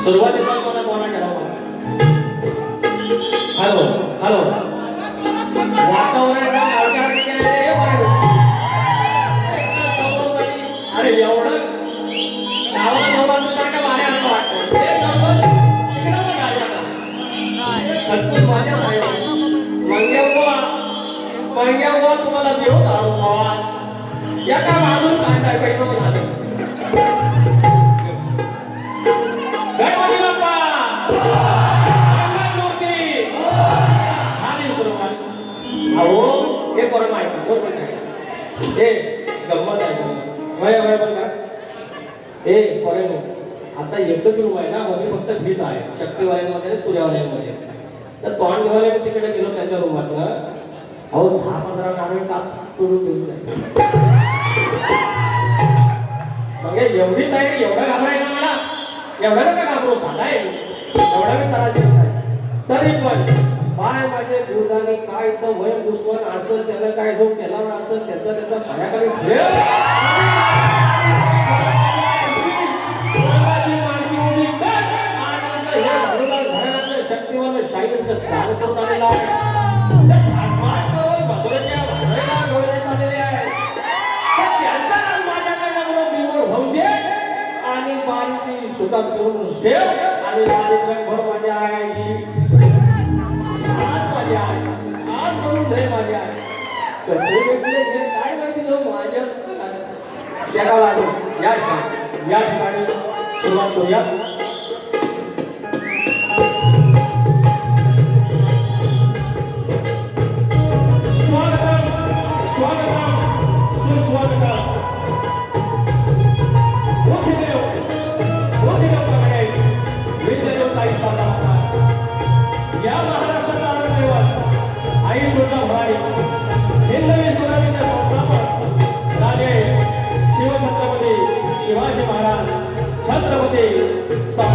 सुरुवातीचा मला कोणा केला हॅलो हॅलो वातावरण अरे एवढं गावाला नवरात्र वाऱ्या वाटतं माझ्या मंग्या तुम्हाला देऊ आवाज या का मागून काढताय पैसे म्हणाले गणपती बाप्पा मंगलमूर्ती आणि सुरुवात अहो हे परम आहे बरोबर आहे हे गंमत आहे वय वय पण का हे परम आता एकच रूम आहे ना मध्ये फक्त भीत आहे शक्तीवाल्यांमध्ये तुऱ्यावाल्यांमध्ये तर तोंड घेवायला मी तिकडे गेलो त्यांच्या रूमातनं अहो 10-15 नारळ टाक करून देऊन मग एवढी तयारी एवढं घाबरायला मला एवढं नका घाबरू साधा आहे एवढा मी तरा तरी पण बाय माझे विरोधाने काय तर वय दुश्मन असं त्याला काय जो केला असं त्याचा त्याचा पायाखाली शक्तीवान शाहीर चाल करून आलेला आहे आणि बारीची सुटात सोडून ठेव आणि बारीक भर माझ्या आईशी आज माझी आई आज म्हणून दे माझी आई कसे भेटले हे काय माहिती जो माझ्या या ठिकाणी सुरुवात करूया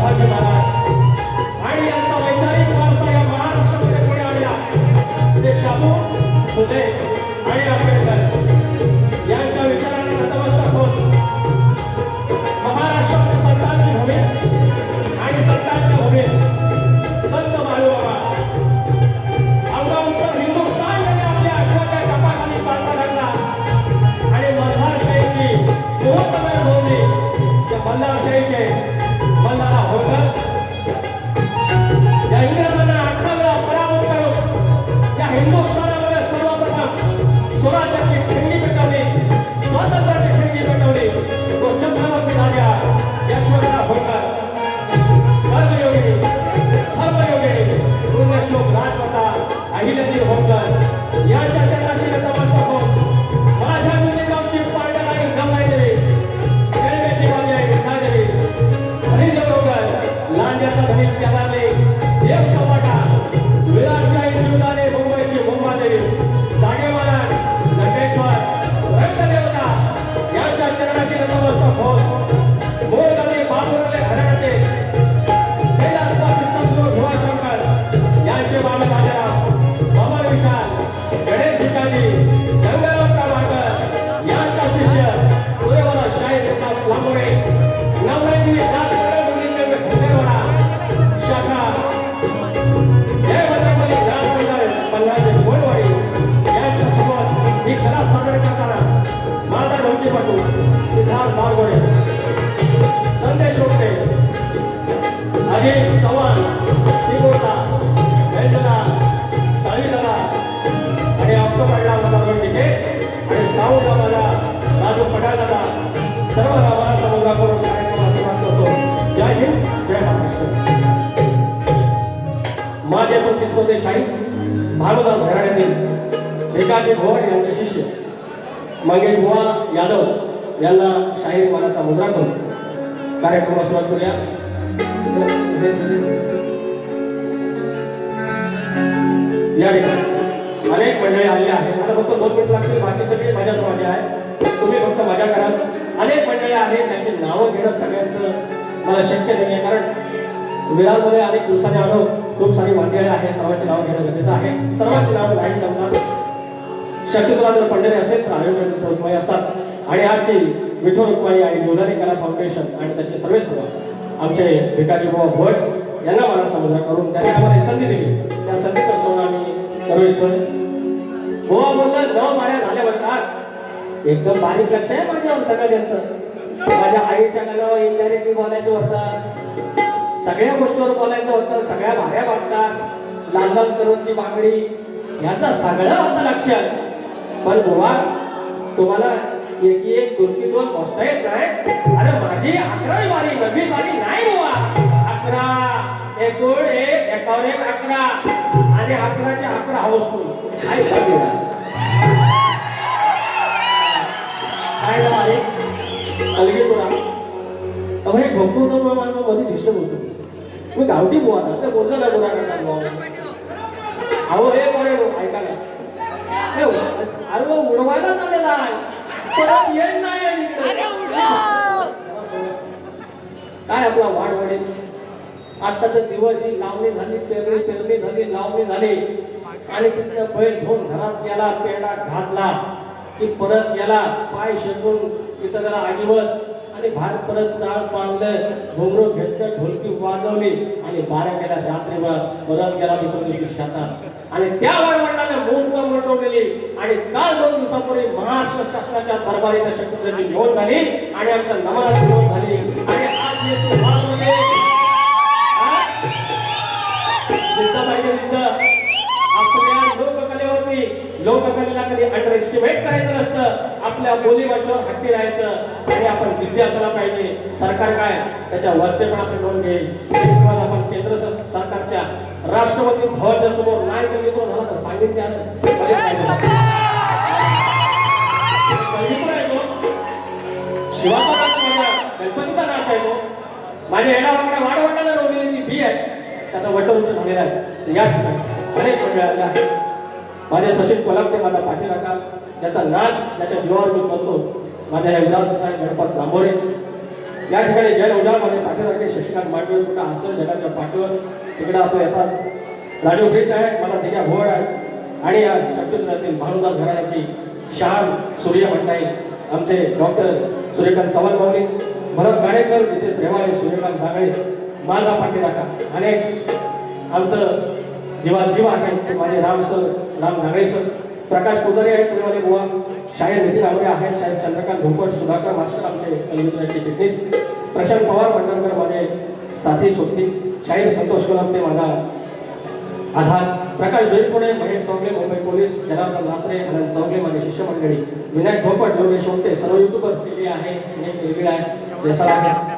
संभाजी महाराज आणि यांचा वैचारिक वारसा या महाराष्ट्रामध्ये पुढे आणला ते शाहू फुले आणि आंबेडकर यांच्या विचारांना नतमस्तक होत महाराष्ट्राच्या संतांची भूमी आणि संतांच्या भूमीत संत बाळूबाबा अवघा उत्तर हिंदुस्थान यांनी आपल्या अश्वाच्या कपाखाली पालथा घातला आणि मल्हारशाहीची पूर्णतः भूमी त्या मल्हारशाहीचे मल्हारा होळकर या इंग्रजांना 18 वेळा पराभूत करून या हिंदुस्थानामध्ये सर्वप्रथम स्वराज्याची खिंडी पेटवली स्वातंत्र्याची खिंडी पेटवली तो चक्रवर्ती राजा यशवंतराव होळकर कर्मयोगी धर्मयोगी पुण्यश्लोक राजमाता अहिल्यादेवी होळकर यांच्या चरणाशी नतमस्तक होऊन माझ्या मुलीगावची पांडवाई गंगाई देवी रेल्वेची बाजी आहे विठादेवी हरिदेव होळकर लांड्याचा धनी त्यागाले देव चव्हाटा विराटशाही जिवदाने मुंबईची मुंबादेवी जागे महाराज नटेश्वर रंगदेवता यांच्या चरणाशी नतमस्तक होत मोरगावी बाबुरावले घराण्याचे कैलासवासी सद्गुरू भुवाशंकर यांचे बाबा राजाराम अमर विशाल गणेश भिकाजी गंगाराम कामारकर यांचा शिष्य सूर्यवरा शाहीर विकास लांबोरे नवनाथजी जातकडे मुलींचे भुसेवाडा शाखा जय भद्रपल्ली जातकडे पल्हाचे गोलवाडी यांच्या सोबत ही कला सादर करताना माझा ढोलकीपटू सिद्धार्थ नागोडे संदेश होते अजय चव्हाण तिगोटा वैद्यला साईदादा आणि ऑक्टोबरला मनोहर तिथे आणि साऊ गावाला राजू फटादादा सर्व गावाला समुद्रा करून कार्यक्रमाला सुरुवात करतो. जय हिंद जय महाराष्ट्र. माझे प्रतिस्पर्धी शाही भानुदास घराण्यातील भिकाजी भोवड यांचे शिष्य मंगेश बुवा यादव यांना शाहीर मानाचा मुद्रा करून कार्यक्रमाला सुरुवात करूया. या ठिकाणी अनेक मंडळी आली आहेत. मला फक्त 2 मिनिट लागतील, बाकी सगळे माझ्याच माझे आहे. तुम्ही फक्त मजा कराल. अनेक मंडळी आहेत, त्यांची नावं घेणं सगळ्यांचं मला शक्य नाही आहे, कारण विरारमध्ये अनेक दिवसांनी आलो, खूप सारी मंडळी आहे, सर्वांची नावं घेणं गरजेचं आहे. सर्वांची नावं नाही जमणार. शक्यतो जर पंढरी असेल तर आयोजन रुक्माई असतात आणि आजची विठ्ठल रुक्माई आणि जोधारी कला फाउंडेशन आणि त्याचे सर्व आमचे भिकाजी बुवा भट यांना मला समुद्र करून त्यांनी आम्हाला संधी दिली. त्या संधीचं सोनं आम्ही करू इच्छितोय. बुवा बोललं 9 माऱ्या झाल्या म्हणतात. एकदम बारीक लक्ष आहे माझ्यावर सगळं त्यांचं. माझ्या आईच्या गाण्यावर इनडायरेक्टली बोलायचं होतं, सगळ्या गोष्टीवर बोलायचं होतं, सगळ्या भाऱ्या वागतात, लाल लाल करूनची बांगडी याचं सगळं होतं लक्षात. पण बुवा तुम्हाला एक दोन दोन बसता येत नाही. अरे माझी 11वी वारी 9वी वारी नाही बुवा. 11 एकूण एकावर एक 11 आणि 11च्या 11 हाऊसफुल काय काय वारी अलगी तुला अभय ठोकतो तो माणूस मध्ये डिस्टर्ब होतो. मी गावठी बुवा ना तर बोलतो ना बुवा अहो हे कोण ऐका ना अरे उडवायला चाललेला आहे परत येत नाही. काय आपला वाढ वाढेल. आताचा दिवस ही लावणी झाली, पेरणी झाली, लावणी झाली आणि तिथं बैल घेऊन घरात गेला, पेंडा घातला की परत गेला, पाय शेकून तिथं जरा आजीवत आणि बाहेर परत चाळ पाडलं, घोंगरू घेतलं, ढोलकी वाजवली आणि 12 केल्या रात्रीभर परत गेला दुसऱ्या दिवशी शेतात. आणि त्या वडवडिलांना मूर्त मिटवलेली आणि काल 2 दिवसापूर्वी महाराष्ट्र शासनाच्या दरबारी त्या शक्तीची नोंद झाली आणि आमच्या नमनाची नोंद झाली. आणि आज येथे भारतमध्ये आपल्या लोककलेला कधी अंडर एस्टिमेट करायचं नसतं. आपल्या बोलीभाषेवर हट्टी राहायचं आणि आपण जिद्दी असायला पाहिजे. सरकार काय त्याच्या वरचे पण आपण नोंद घेईल. आपण केंद्र सरकारच्या राष्ट्रपती भवनच्या समोर नाही कमी तो झाला तर सांगितले शिवाचा नाच माझ्या गणपतीचा नाच आहे. तो माझ्या येणावाकडे वाढवंडाला रोवलेली ती बी आहे, त्याचा वट उंच झालेला आहे. या ठिकाणी अनेक मंडळांना आहे. माझे सचिन कोलामते माझा पाठीराखा ज्याचा नाच ज्याच्या जीवावर मी करतो माझ्या या विरारचा गणपत लांबोडे या ठिकाणी जैन उजाळमध्ये पाठीराखे शशिकांत मांडवे कुठं आसवर जगाच्या पाठीवर तिकडे आपण येतात राजू प्रीत आहे मला दिघ्या भोवड आहे आणि या शब्दचित्रातील भानुदास घराण्याची शान सूर्य मंडळी आमचे डॉक्टर सूर्यकांत चव्हाण माऊली भरत गाडेकर जितेश रेवाळे सूर्यकांत जागळे माझा पाठीराखा अनेक आमचं जीवाजीव आहे माझे राम सर राम जागळे सर प्रकाश पुजारी आहेत पुणेवाले बुवा शाहीर नितीन आवडे आहेत शाहीर चंद्रकांत भोपट सुधाकर मास्टर आमचे कलमित्राचे चिटणीस प्रशांत पवार मंडळकर माझे साथी सोबती शाहीर संतोष कलमते माझा आधार प्रकाश डोईपुणे महेश चौगले मुंबई पोलीस जनार्दन रात्रे अनंत चौगले माझे शिष्यमंडळी विनायक भोपट योगेश सोमटे सर्व युट्यूबर सीडी आहे अनेक वेगळे आहे देसाळ आहे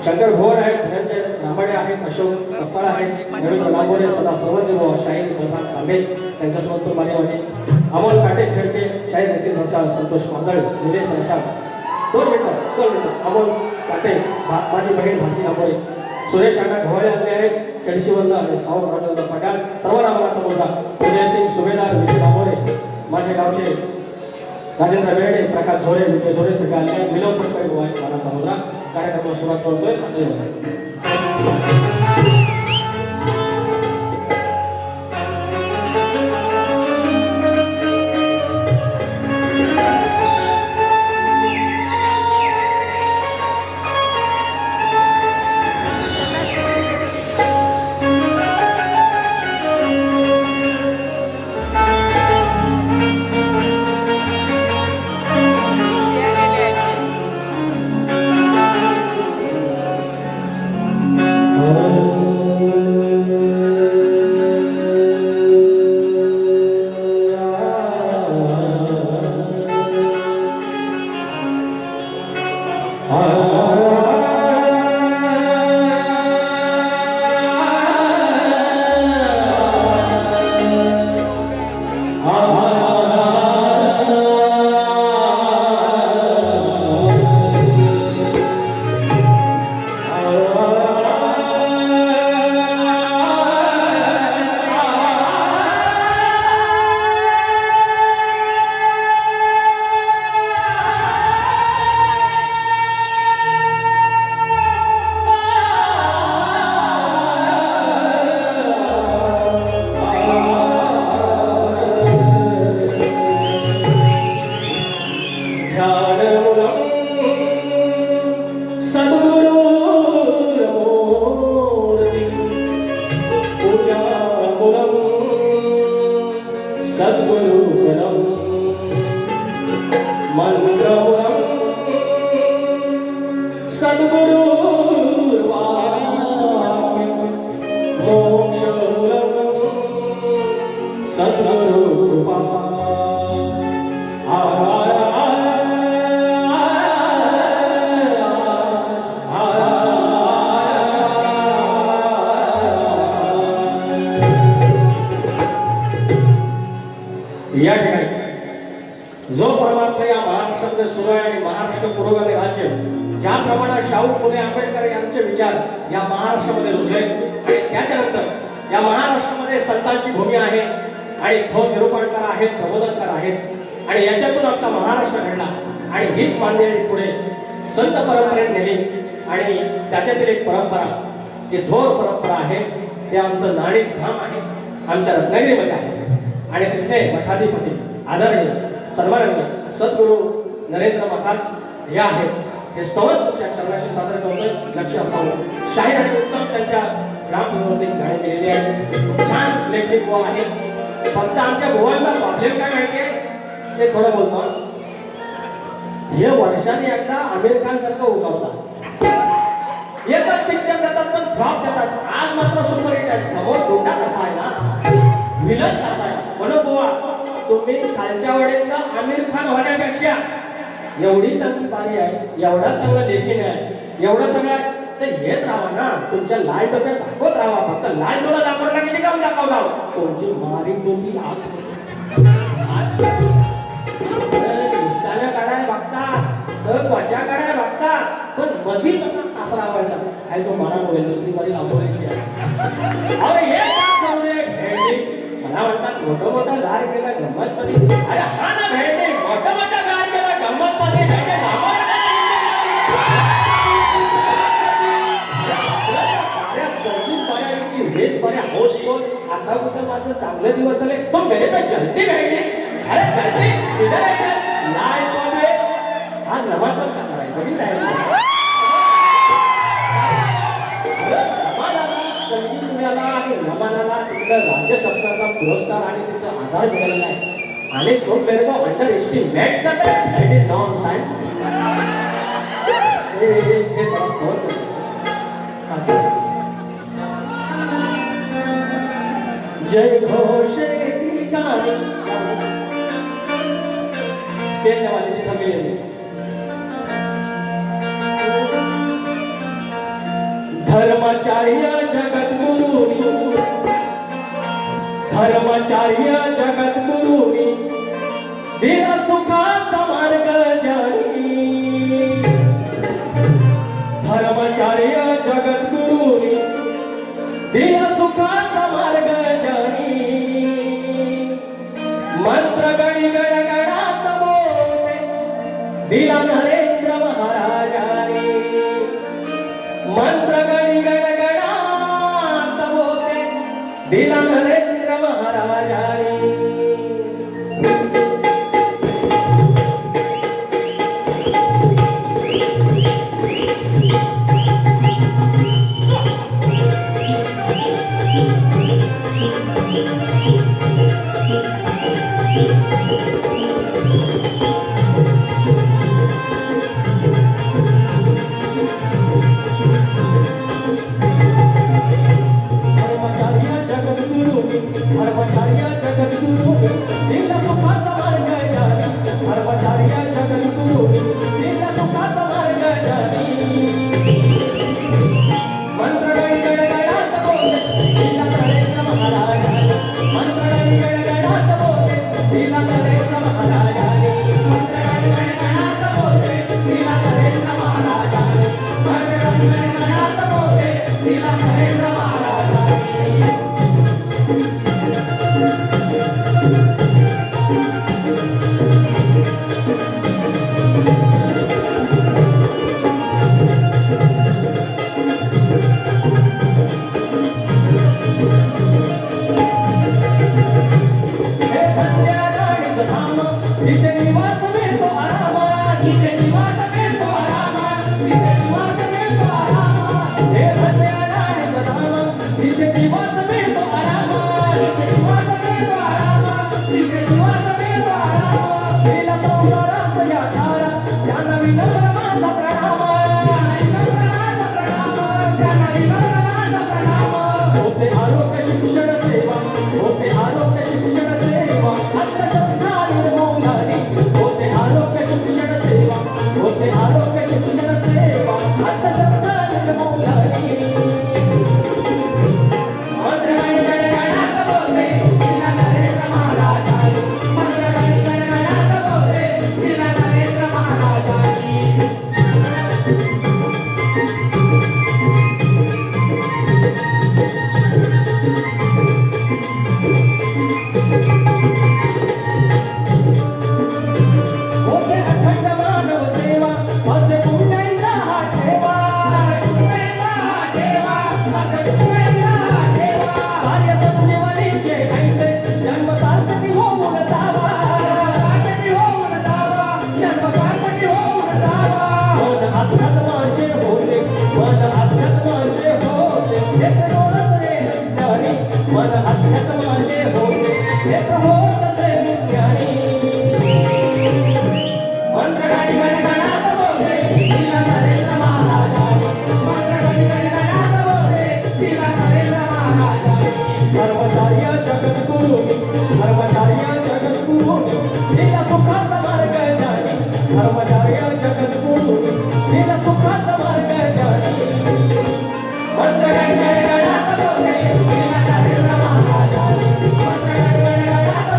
शंकर भोवड आहे धनंजय रांबाडे आहेत अशोक सप्पाळ आहे रवींद्र लांबोरे सदा सर्वदेव शाहीर बलराम तांबे त्यांच्यासोबत पण माझे अमोल काटे खेळचे शाहीर नितीन रसाळ संतोष मांदळ निलेश रसाळ 2 मिनिटं अमोल काटे माझी बहीण भारती लांबोरे सुरेश अण्णा ढोळे आले आहेत खेळशीवरनं आणि सावंत राजेंद्र पठाण सर्व नावाचा मुलगा उदयसिंग सुभेदार विजय लांबोरे माझे गावचे राजेंद्र बेर्डे प्रकाश झोरे विजय झोरे सगळे आले आहेत विनोद फटकरे आहेत मानाचा मुलगा कार्यक्रम सुरुवात करतोय या ठिकाणी जो परमार्थ या महाराष्ट्रामध्ये सुरू आहे आणि महाराष्ट्र पुरोगामी राज्य ज्याप्रमाणे शाहू फुले आंबेडकर यांचे विचार या महाराष्ट्रामध्ये रुजले आणि त्याच्यानंतर या महाराष्ट्रामध्ये संतांची भूमी आहे आणि थोर निरूपणकार आहेत प्रबोधनकार आहेत आणि याच्यातून आमचा महाराष्ट्र घडला आणि हीच मानदेणी पुढे संत परंपरेत नेली आणि त्याच्यातील एक परंपरा जी थोर परंपरा आहे ते आमचं नाणीच धाम आहे आमच्या रत्नागिरीमध्ये आहे आणि तिथले मठाधिपती आदरणीय सन्माननीय सद्गुरू नरेंद्र माता या आहेत हे स्तवन तुमच्या चरणाशी सादर करतोय लक्ष असावं शाहीर आणि उत्तम त्यांच्या ग्रामपंचायतीत गाणी केलेली आहे छान लेखनिक बुवा आहे फक्त आमच्या बुवांचा प्रॉब्लेम काय माहितीये ते थोडं बोलतो हे वर्षाने एकदा आमिर खान सारखं उगवला एकच पिक्चर देतात पण फ्लॉप देतात आज मात्र सुपरहिट आहे समोर गुंडा कसा आहे ना विलन कसा आहे म्हणून बुवा तुम्ही खालच्या वडील आमिर खान होण्यापेक्षा एवढी चांगली बारी आहे एवढा चांगला लेखीन आहे एवढं सगळं तर येत राहा ना तुमच्या लाल डोक्यात दाखवत राहा फक्त लाल डोळा दाखवला किती काम दाखवला तुमची मारी डोकी काढायला बघता तर त्वचा काढायला बघता पण मधीच असा तासरा आवडला काय जो मारा होईल दुसरी बारी लांबवायची अरे हे काम करू रे भेंडी मला म्हणतात मोठं मोठं गार केला गंमत मध्ये अरे हा ना भेंडी मोठं मोठं गार केला गंमत मध्ये भेंडी की हेच बरे हौस कोण आता कुठं माझं चांगले दिवस आले तो मेरे पे जलती बहिणी अरे जलती इधर आहे लाय कोण आज नमाज पण का करायचं मी जायचं संगीत पुण्याला आणि नमानाला तिथं राज्य शासनाचा पुरस्कार आणि तिथं आधार मिळालेला आहे आणि तो मेरे को अंडर एस्टिमेट करता है दैट इज नॉन साइंस हे थोड़ा स्टोर जय घोष की गाणी स्टेज वाले तिथं मिळेल धर्माचार्य जगद्गुरुनी धर्माचार्य जगद्गुरुनी दिला सुखाचा मार्ग जाणी धर्माचार्य जगद्गुरुनी दिला सुखाचा मार्ग जाणी मंत्र गणी गणगणात बोलते दिला नरेंद्र महाराजाने मंत्र गणी गणगणात बोलते दिला नरेंद्र महाराजाने धर्माचार्य जगद्गुरुनी दिला सुखाचा मार्ग जाणी धर्माचार्य जगद्गुरुनी दिला सुखाचा मार्ग जाणी मंत्र गणी गणगणात बोलते दिला नरेंद्र महाराजाने मंत्र गणी गणगणात बोलते दिला नरेंद्र महाराजाने मंत्र गणी गणगणात बोलते दिला नरेंद्र महाराजाने मंत्र गणी गणगणात बोलते दिला नरेंद्र महाराजाने जिथे निवास मिळतो आरामा जिथे निवास मिळतो आरामा जिथे निवास मिळतो आरामा हे भद्र्यानाडीचं धाम जिथे निवास मिळतो आरामा जिथे निवास मिळतो आरामा जिथे निवास मिळतो आरामा दिला संसारास या धारा त्यांना विनम्र माझा प्रणाम त्यांना विनम्र माझा प्रणाम होते आरोग्य शिक्षण सेवा होते आरोग्य शिक्षण सेवा अंधश्रद्धा निर्मूलनी होते आरोग्य शिक्षण सेवा होते आरोग्य शिक्षण सेवा अंधश्रद्धा निर्मूलनी मंत्र गणी गणगणात बोलते दिला नरेंद्र महाराजाने मंत्र गणी गणगणात बोलते दिला नरेंद्र महाराजाने होते अखंड मानव सेवा असे पुण्याचा हा ठेवा असे पुण्याचा ठेवा कार्य संजीवनीचे ऐसे जन्म सार्थकी होऊन जावा जन्म सार्थकी होऊन जावा मन अध्यात्माचे होते मन अध्यात्माचे होते एक डोळस रे ज्ञानी मन अध्यात्माचे होते एक होत से ज्ञानी मंत्र गणी गणगणात बोलते दिला नरेंद्र महाराजाने मंत्र गणी गणगणात बोलते दिला नरेंद्र महाराजाने धर्माचार्य जगद्गुरुनी धर्माचार्य जगद्गुरुनी दिला सुखाचा मार्ग जाणी धर्माचार्य जगद्गुरुनी दिला सुखाचा मार्ग जाणी मंत्र गणी गणगणात बोलते दिला नरेंद्र महाराजाने मंत्र गणी गणगणात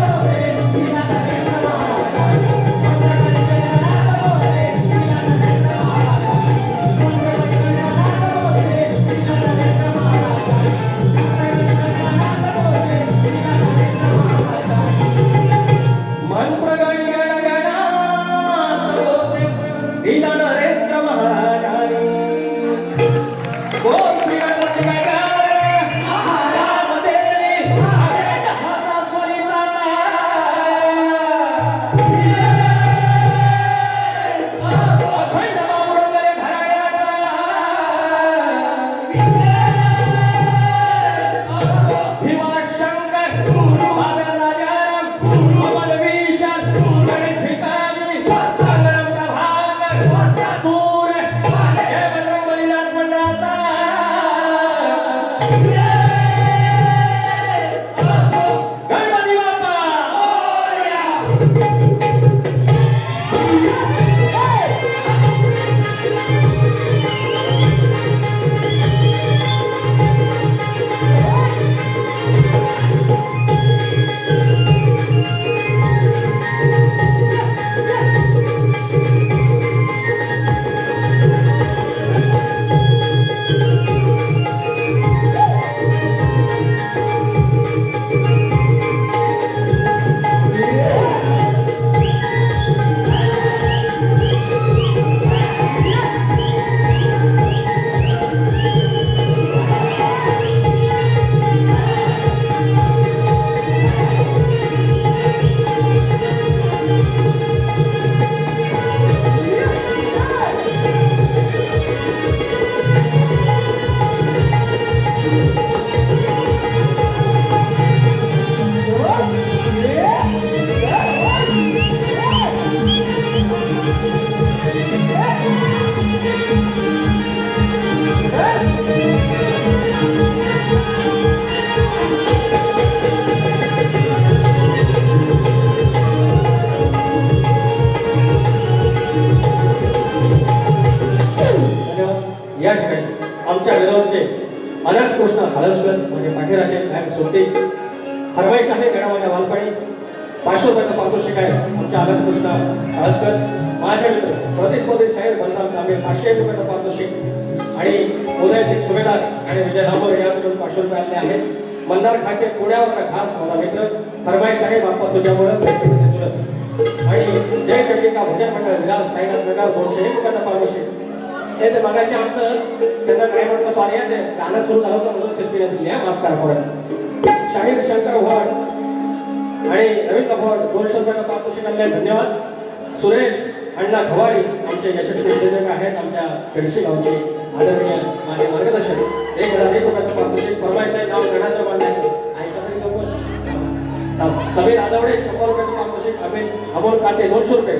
या ठिकाणी आमच्या विरोधचे अनंत कृष्ण साळसकर म्हणजे पाठीराजे कायम सोडते फरमाईश आहे गडामाच्या बालपणी 500 रुपयाचं पारितोषिक आहे आमच्या अनंत कृष्ण साळसकर माझे मित्र प्रतिस्पर्धी शाहीर बलराम कांबळे 500 रुपयाचं पारितोषिक आणि उदयसिंग सुभेदार आणि विजय लांबोर यासोबत 500 रुपये आपले आहेत मंदार खाके पुण्यावर खास माझा मित्र फरमाईश आहे बाप्पा तुझ्यामुळं आणि जय चंडिका भजन मंडळ विलास साईनाथ नगर 201 रुपयाचं पारितोषिक हे तर मगाशी आमचं त्यांना काय म्हटलं सॉरी आहे ते गाणं सुरू झालं होतं म्हणून सेल्फी दिली आहे माफ करा परत शाहीर शंकर भट आणि रवी कपूर 200 रुपयाचं पारितोषिक आणले धन्यवाद सुरेश अण्णा खवाडी आमचे यशस्वी उद्योजक आहेत आमच्या खेडशी गावचे आदरणीय माझे मार्गदर्शक 1001 रुपयाचं पारितोषिक फरमाईश आहे नाव गणाचं मांडायचं ऐका तरी लवकर समीर आदवडे 100 रुपयाचं पारितोषिक अमोल काते 200 रुपये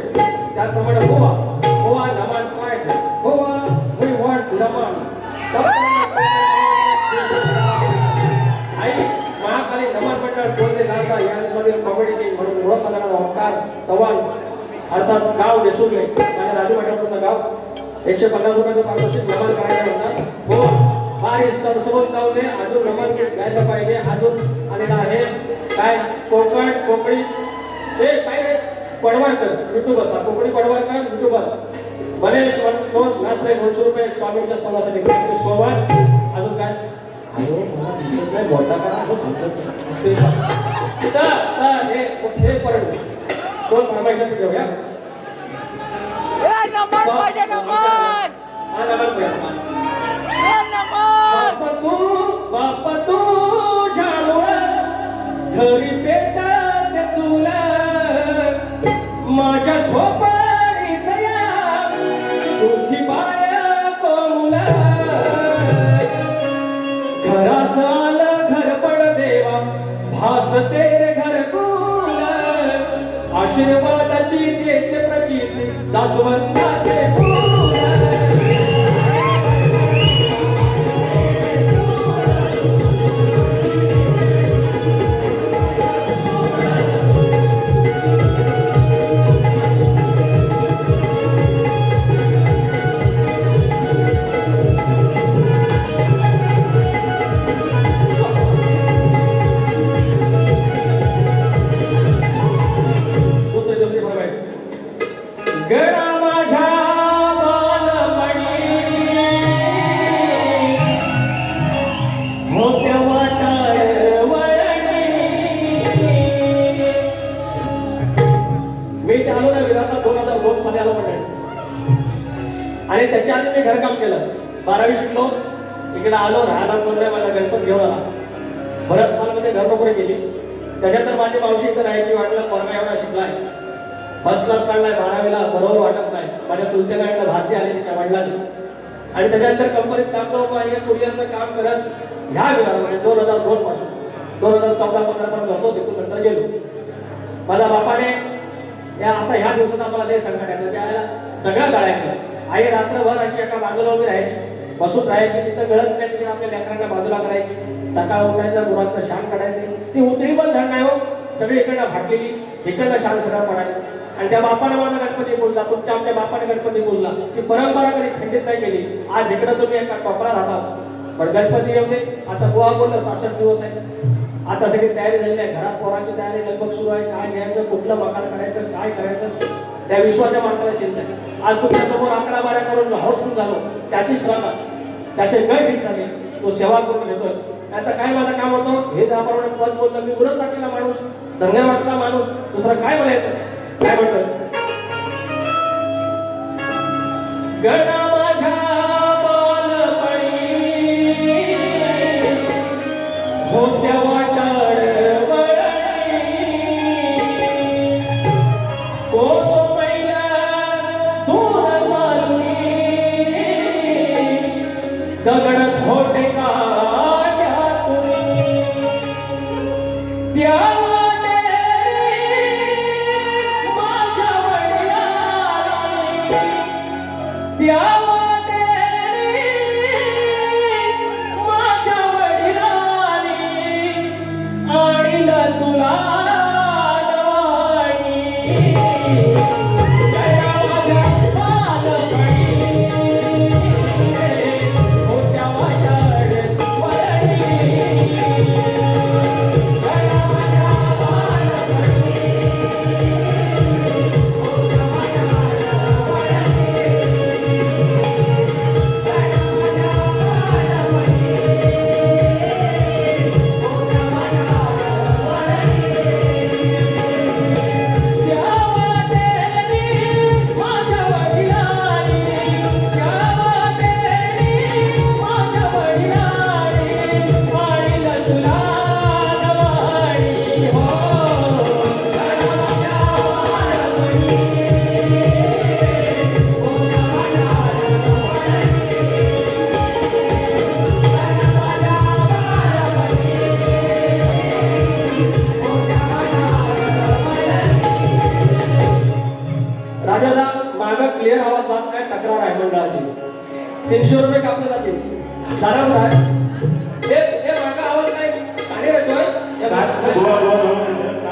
त्याचप्रमाणे गोवा नमान काय गोवा वी वॉन्ट नमान आई महाकाली नमान मंडळ बोलते गाता यांमधील कॉमेडी किंग म्हणून ओळखला जाणारा ओंकार चव्हाण अर्थात गाव देसुर्ले माझ्या राजू मंडळाचं गाव 150 रुपयाचं पारितोषिक नमन करायला म्हणतात हो भारी सरसबत जाऊ दे अजून नमन घ्यायला पाहिजे अजून आलेला आहे काय कोकणी हे काय पडवळकर युट्यूबर्स कोकणी पडवळकर युट्यूबर्स मनेश मनोज नाचरे 200 रुपये स्वामींच्या स्तवासाठी सोबत अजून काय अरे मला दिसत नाही बोलता करा असं सांगतो हे परत कोण फरमाईशात घेऊया बाप्पा तू झालोळं घरी पेटत चुला माझ्या झोपाळी दया सुखी बाळ पाऊला घरास आलं घर पड देवा भास तेरे घर कुला आशीर्वादाची देते प्रचिती जास्वंदाचे फूल आणि त्याच्या आधी मी घरकाम केलं 12वी शिकलो इकडे आलो राहायला कोण मला गणपत घेऊन आला भरत मालमध्ये घर नोकरी केली त्याच्यानंतर माझी मावशी इथं राहायची वाटलं पोरगा एवढा शिकलाय फर्स्ट क्लास काढलाय 12वीला बरोबर वाटत नाही माझ्या चुलत्याला एकदा भारती आली तिच्या वडिलांनी आणि त्याच्यानंतर कंपनीत टाकलो हे कुरिअरचं काम करत ह्या विभागामध्ये 2002 पासून 2014-15 पर्यंत होतो तिथून नंतर गेलो माझ्या बापाने आता ह्या दिवसात आम्हाला लय संकट आहे त्याला सगळं कळायचं आई रात्रभर अशी एका बाजूला उभी राहायची बसून राहायची तिथं गळत नाही तिकडे आपल्या लेकरांना बाजूला करायची सकाळ उठायचं गुरांचं शान काढायची ती उतरी पण धड नाही हो सगळी इकडनं फाटलेली इकडनं शान सगळं पडायचं आणि त्या बापाने माझा गणपती पूजला तुमच्या आमच्या बापाने गणपती पूजला ती परंपरा कधी खंडित नाही केली आज इकडं तुम्ही एका टोपला राहता पण गणपती येऊ दे आता बुवा बोललं 66 दिवस आहे आता सगळी तयारी झाली आहे घरात पोरांची तयारी लगभग सुरू आहे काय घ्यायचं कुठलं मकान करायचं काय करायचं त्या विश्वाच्या मार्गाला चिंता आहे आज तुमच्या समोर 11-12 करून हाऊसफुल झालो त्याची श्रद्धा त्याचे गळ ठीक झाले तो सेवा करून घेतोय आता काय माझं काम होतं हे त्याप्रमाणे पद बोललं मी उरत टाकलेला माणूस धनगरवाडचा माणूस दुसरं काय बोलायचं काय म्हणतोय गणा माझ्या होत्या वाटाळ कोस पहिला दूर चालली दगड थोटे काट्या ₹300 कापले जातील. दारावर आहे. ए मागा आवाज काय काढे येतोय? ए काय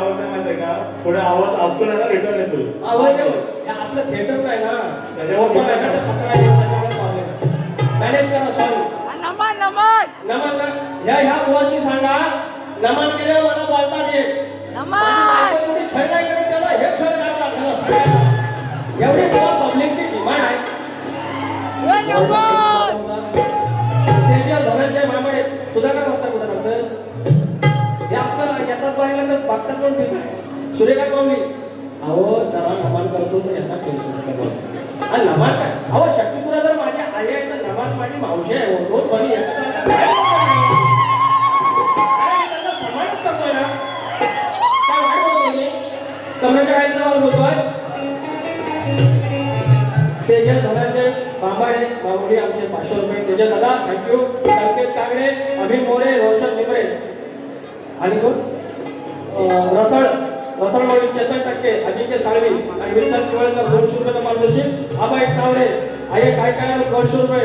होतं माहितीये का, थोडा आवाज आपटून आहे ना, रिटर्न येतो. आवाज येतो. हे आपलं थिएटर नाही ना, त्याच्यावर ओपन आहे ना, ते पत्रा आहे, त्याच्यावर प्रॉब्लेम. मॅनेज करा सॉरी. नमन ना ह्या बुवाजी सांगा, नमन केल्यावर मला बोलता येईल. माझी छळ नाही करत त्याला, हे छळ करतात त्याला सगळ्यांना. एवढी बुवा पब्लिकची डिमांड आहे. त्याच्या धनंजय मामाडे सुधाकर वाजता कुठं आमचं हे आपलं येतात बाहेर तर बघतात पण फिरणार सूर्यकांत माऊली. अहो जरा नमान करतो तर यांना टेन्शन आणि नमान काय अहो शक्तीपुरा जर माझी आई आहे तर नमान माझी मावशी आहे. दोन बनी एकत्र आल्या त्यांचा समानच करतोय ना. काय वाईट बोलतो मी कमरेच्या गाडीचा माल बोलतोय. तेजस धनंजय बांबाडे माऊली आमचे ₹500. तेजस दादा थँक्यू. संकेत कागडे, अभिन मोरे, रोशन निमरे आणि कोण रसळवाडी चेतन टक्के, अजिंक्य साळवी आणि विठ्ठल चिवळकर ₹200 मार्गदर्शक. अभय तावडे आहे काय काय ₹200.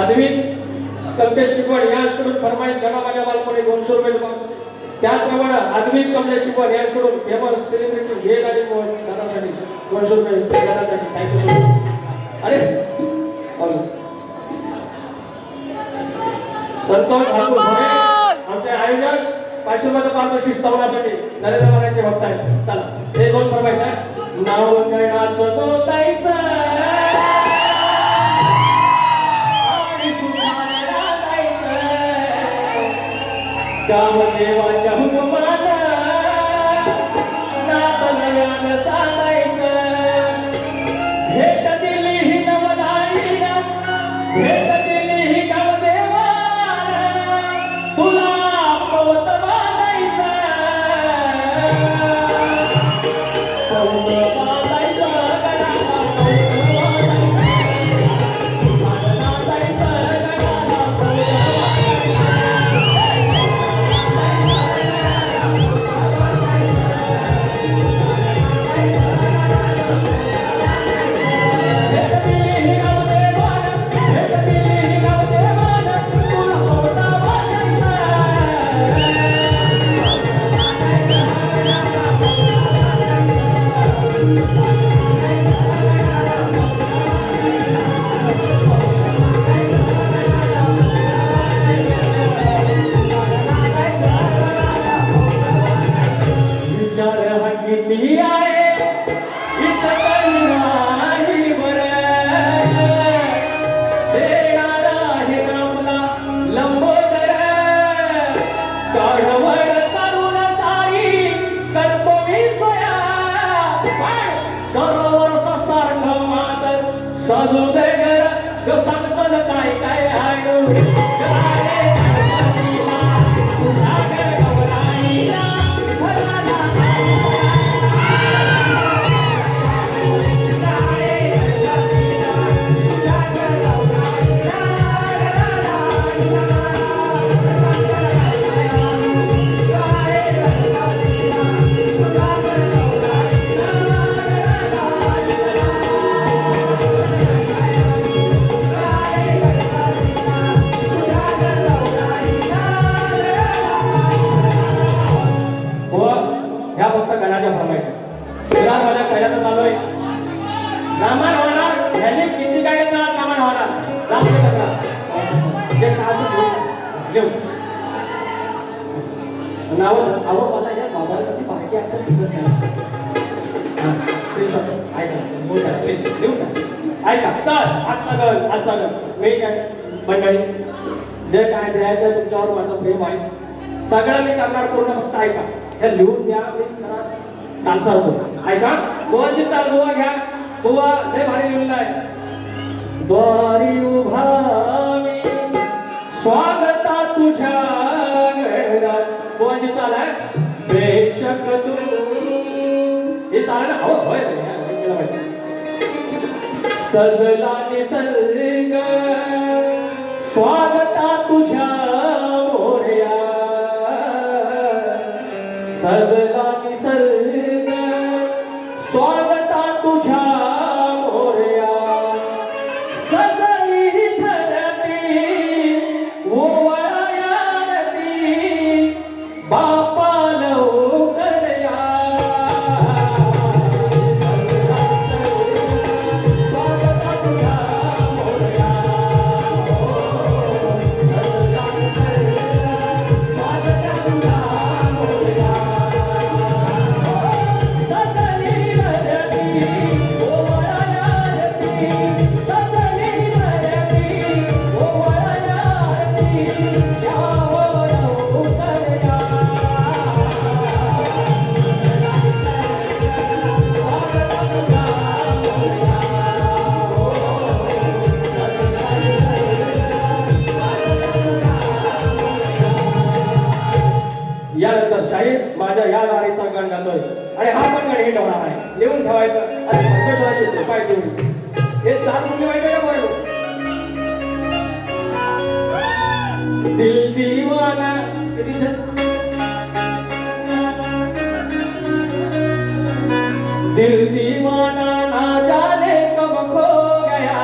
अद्वित कमलेश शिकवण यांच्याकडून फरमाईश घडा माझ्या बालपणी ₹200. त्याचप्रमाणे अद्वित कमलेश शिकवण यांच्याकडून फेमस सेलिब्रिटी हे गाडी दादासाठी ₹200 दादासाठी थँक्यू सो मच. अरे संतोष ठाकूर आमचे आयोजक ₹500 पारितोषिक स्तवनासाठी नरेंद्र महाराजांचे भक्त आहेत. चला हे दोन फरमाईश आहे. नाव गणाचं बोलायचं आणि सुखाला जायचं, कामदेवाच्या हुकुमानं नातनयानं साधायचं. भेट दिली ही नवनाईनं, भेट दिली ही कामदेवानं, तुला पवत बांधायचं, पवत बांधायचं गडाला, पवत बांधायचं, सुखानं नाचायचं गडाला, पवत किती आहे इथं काही नाही बरं, देणारा आहे आपला लंबोदर, काढवड करून सारी करतो मी सोया, दर वर्ष सारखं मातर सजू दे घर, सांगचल काय काय आणू नामान होणार ह्याने किती गाडी नामान होणार घेऊ नाव आवड मला या मोबाईल मध्ये बाकी आता दिसत नाही. ऐका तर आजचा मी काय मंडळी जे काय द्यायचं तुमच्यावर माझं प्रेम आहे, सगळं मी करणार पूर्ण, फक्त ऐका हे लिहून द्या, मी करा डान्सर होतो. ऐका बुवाची चाल बुवा घ्या, बुवा लय भारी लिहिलेलं आहे. द्वारी उभा मी स्वागता तुझ्या घरात, बुवाची चाल आहे. प्रेक्षक तू हे चाल ना, हो होय केलं पाहिजे. सजला निसर्ग स्वागता तुझ्या मोरया, सजला निसर्ग स्वागता तुझ्या मोरया. यानंतर शाहीर माझ्या या गाडीचा गाण गातोय आणि हा पण गाणी हिट होणार आहे. लिहून ठेवायचं आणि परमेश्वराची कृपा आहे तेवढी. हे 4 मुली माहिती आहे का बरं? दिल दीवाना किती सर? दिल दीवाना ना जाने कब खो गया,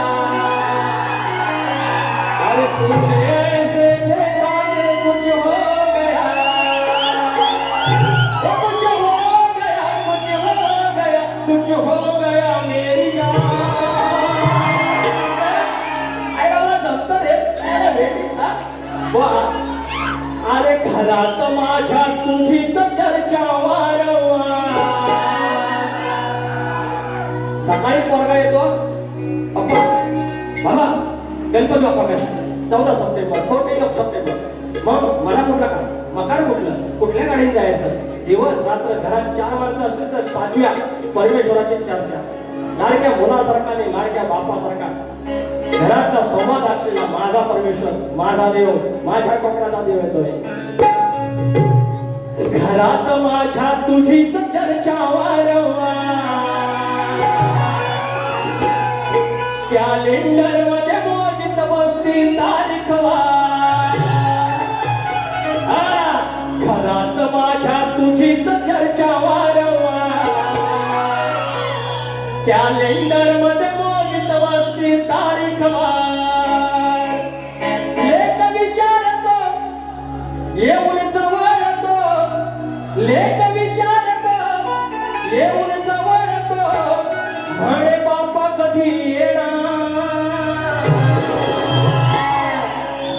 अरे तूने ऐसे देखा कि कुछ हो गया, कुछ हो गया, कुछ हो गया, कुछ हो गया मेरी जान. ऐकायला जमतं रे, अरे बेटी हा? वा. अरे घरात माझ्या तुझीच चर्चा वारंवार. सकाळी पोरगा येतो अप्पा बाबा गणपती बाप्पा काय 14 सप्टेंबर 14 सप्टेंबर. मग मला कुठलं का मकार कुठलं कुठल्या गाडीने जायचं. दिवस रात्र घरात 4 माणसं असतील तर 5व्या परमेश्वराची चर्चा. लाडक्या मुलासारखा आणि लाडक्या बापासारखा घरातला संवाद असलेला माझा परमेश्वर, माझा देव, माझ्या कोकणाचा देव येतोय. घरात माझ्या तुझीच चर्चा वारंवार. कॅलेंडर मध्ये मोजित बसती तारीख वार. घरात माझ्या तुझीच चर्चा वारंवार. कॅलेंडर मध्ये मोजित बसती तारीख वार. लेख विचारतो येऊन जवळतो, लेख विचारतो येऊन जवळतो, म्हणे बापा कधी येणार.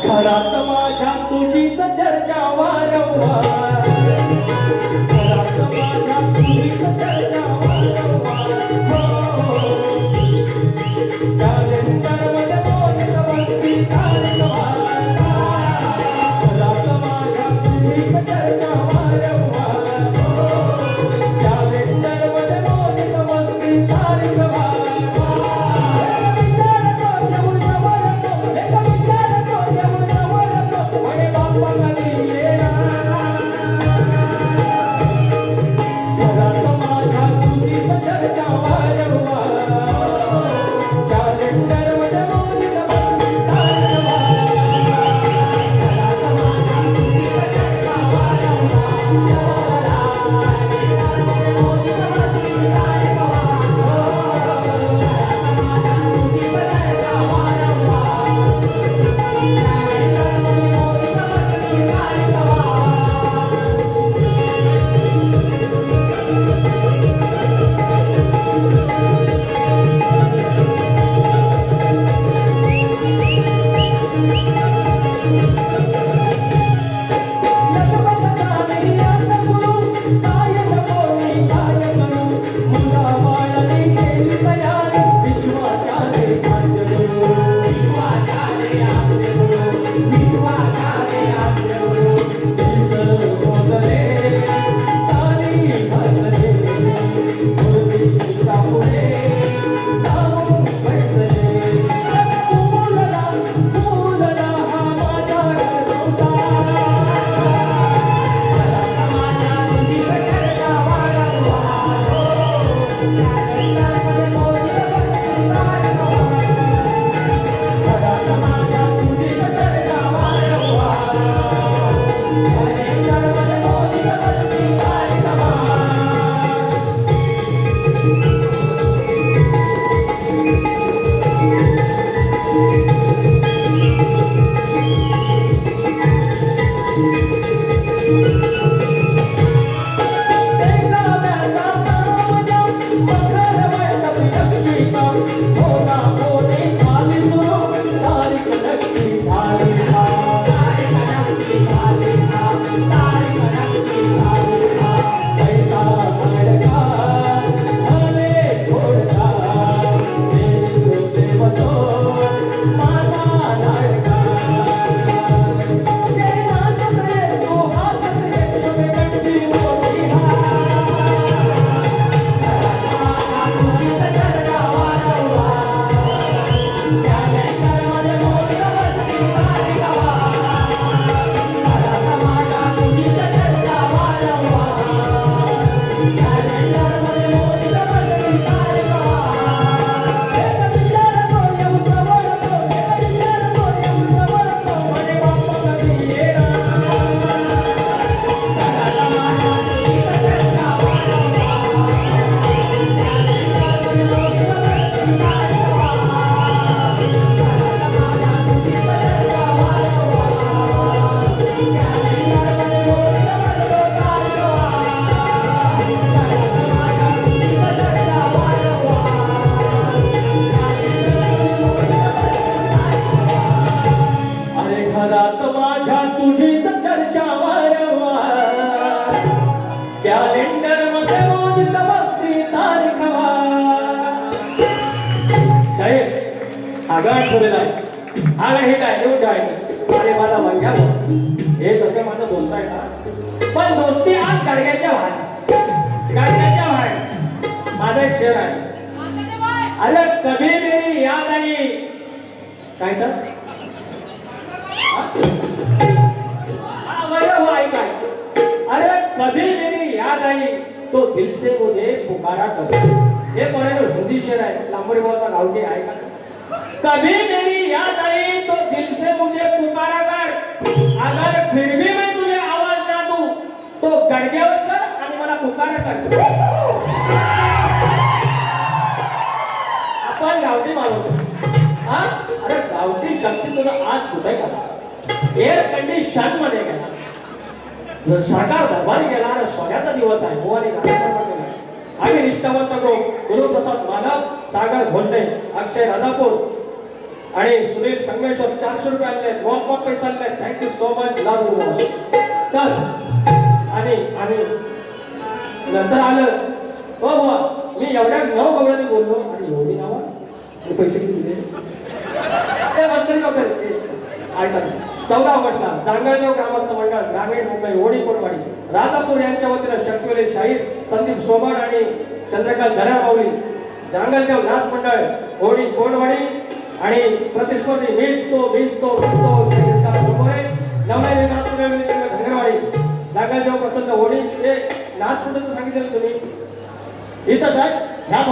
घरात माझ्या तुझीच चर्चा वारंवार. घरात माझ्या तुझीच चर्चा वारंवार. कॅलेंडरमध्ये मोजित बसती तारीख वार. घरात माझ्या तुझीच चर्चा वारंवार. कॅलेंडरमध्ये मोजित बसती तारीख वार. माझ्या तुझीच चर्चा वारंवार कॅलेंडर मध्ये रोज बसती तारीख साहेब आगाठ ठेवलेला आहे आगा हे काय एवढं आहे अरे मला बघ्या हे तसे माझं दोस्त आहे का पण दोस्ती आज गाडग्याच्या बाहेर गाडग्याच्या बाहेर माझा एक शेर आहे अरे कभी मेरी याद आई काय तर ऐका अरे कभी मेरी याद आई तो दिल से मुझे पुकारा कर हे पर्यंत हिंदी शेर आहे लांबोरी भाऊचा गावठी आहे का कभी मेरी याद आई तो दिल से मुझे पुकारा कर अगर फिर भी मैं तुझे आवाज ना दूं तो गडग्यावर चढ आणि मला पुकारा कर आपण गावठी माणूस हा अरे गावठी शक्ती तुला आज कुठे गेला एअर कंडिशन मध्ये गेला सरकार दरबारी गेला आणि सोन्याचा दिवस आहे गोवाने कार्यक्रम केला आम्ही निष्ठावंत लोक गुरुप्रसाद माधव सागर भोजने अक्षय राजापूर आणि सुनील संगमेश्वर 400 रुपये आणले बहुत पैसे आणले थँक्यू सो मच लाभ तर आणि नंतर आलं हो बुवा मी एवढ्या 9 कवड्यांनी बोललो आणि एवढी नावा आणि पैसे किती दिले ते मस्करी नव्हते ऐका 14 ऑगस्टला जांगळदेव ग्रामस्थ मंडळ ग्रामीण मुंबई ओढी कोटवाडी राजापूर यांच्या वतीनं शक्तिवेले शाहीर संदीप सोबण आणि चंद्रकांत धरामाऊली जांगळदेव नाच मंडळ ओढी कोटवाडी आणि प्रतिस्पर्धी मीच तो शाहीर सोबोरे नवनारी नाच मंडळ धनगरवाडी जांगळदेव प्रसन्न ओढी हे नाच मंडळ सांगितलं तुम्ही इथंच आहे ह्याच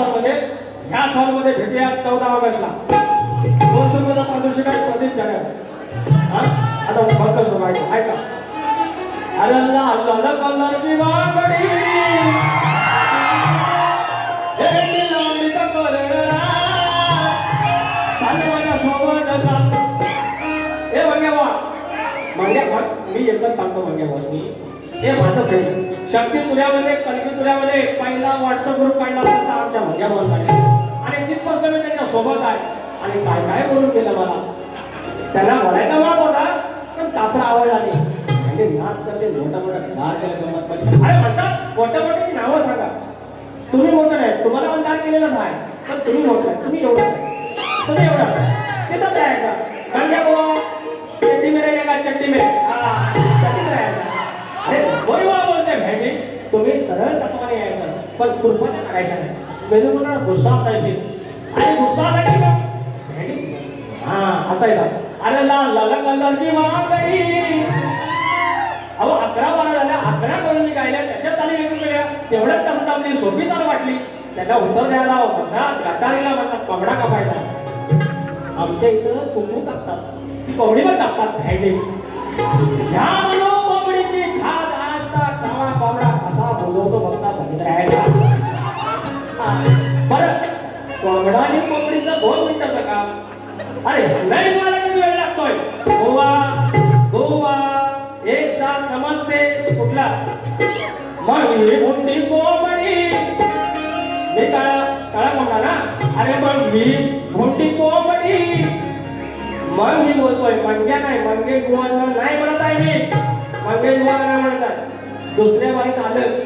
हॉलमध्ये भेटूया 14 ऑगस्टला 200 रुपयाचा पारितोषिक आहे प्रदीप जाधव आता बघ कसं ऐका अरे लाल कलरची बांगडी हे लावणी का करेला चालले माझ्या सोबत चाल हे मंग्या मी एकच सांगतो मंग्या बॉसनी हे माझं प्रेम शक्ती तुऱ्यामध्ये कलकी तुऱ्यामध्ये पहिला व्हॉट्सअप ग्रुप काढला होता आमच्या मंग्या बॉलमध्ये आणि तिथपासून मी त्यांच्या सोबत आहे आणि काय काय बोलून केलं मला त्याला बोलायचा वाप होता पण कासरा आवडला नाही म्हणजे नाच करते मोठा गार केलं गमत अरे म्हणतात मोठी नावं सांगा तुम्ही मोठं नाही तुम्हाला आज गार केलेलंच आहे पण तुम्ही मोठं आहे तुम्ही एवढंच आहे तुम्ही एवढं तिथंच राहायचा गंग्या बुवा चड्डी में रहेगा चड्डी में चड्डीत राहायचा अरे बोरी बोला बोलते भेंडी तुम्ही सरळ तत्वाने यायचं पण कृपया काढायचं नाही मेनू म्हणा गुस्सा आहे आणि गुस्सा आला की मग भेंडी असं आहे अरे लाल कलरची वांगडी अहो 11-12 झाल्या 11 करून गायल्या त्याच्यात चाली वेगवेगळ्या तेवढ्यात कसं आपली सोपी चाल वाटली त्यांना उत्तर द्यायला म्हणतात गटारीला म्हणतात कोंबडा कापायचा आमच्या इथं कुंकू कापतात कोंबडी पण कापतात भेंडी ह्या म्हणून कोंबडीची खाद आता काळा कोंबडा कसा बुजवतो बघता बघित राहायचा बरं कोंबडा आणि कोंबडीचं 2 मिनिटाचं काम अरे नाही मला किती वेळ लागतोय गोवा एक साथ नमस्ते कुठला मग मुंडी कोंबडी मी काळा कोंबडा ना अरे मग मी मुंडी कोंबडी मग मी बोलतोय मंग्या नाही मंगे गुवांना नाही म्हणत आहे मी मंगे गुवांना नाही म्हणत आहे दुसऱ्या बारीत आलं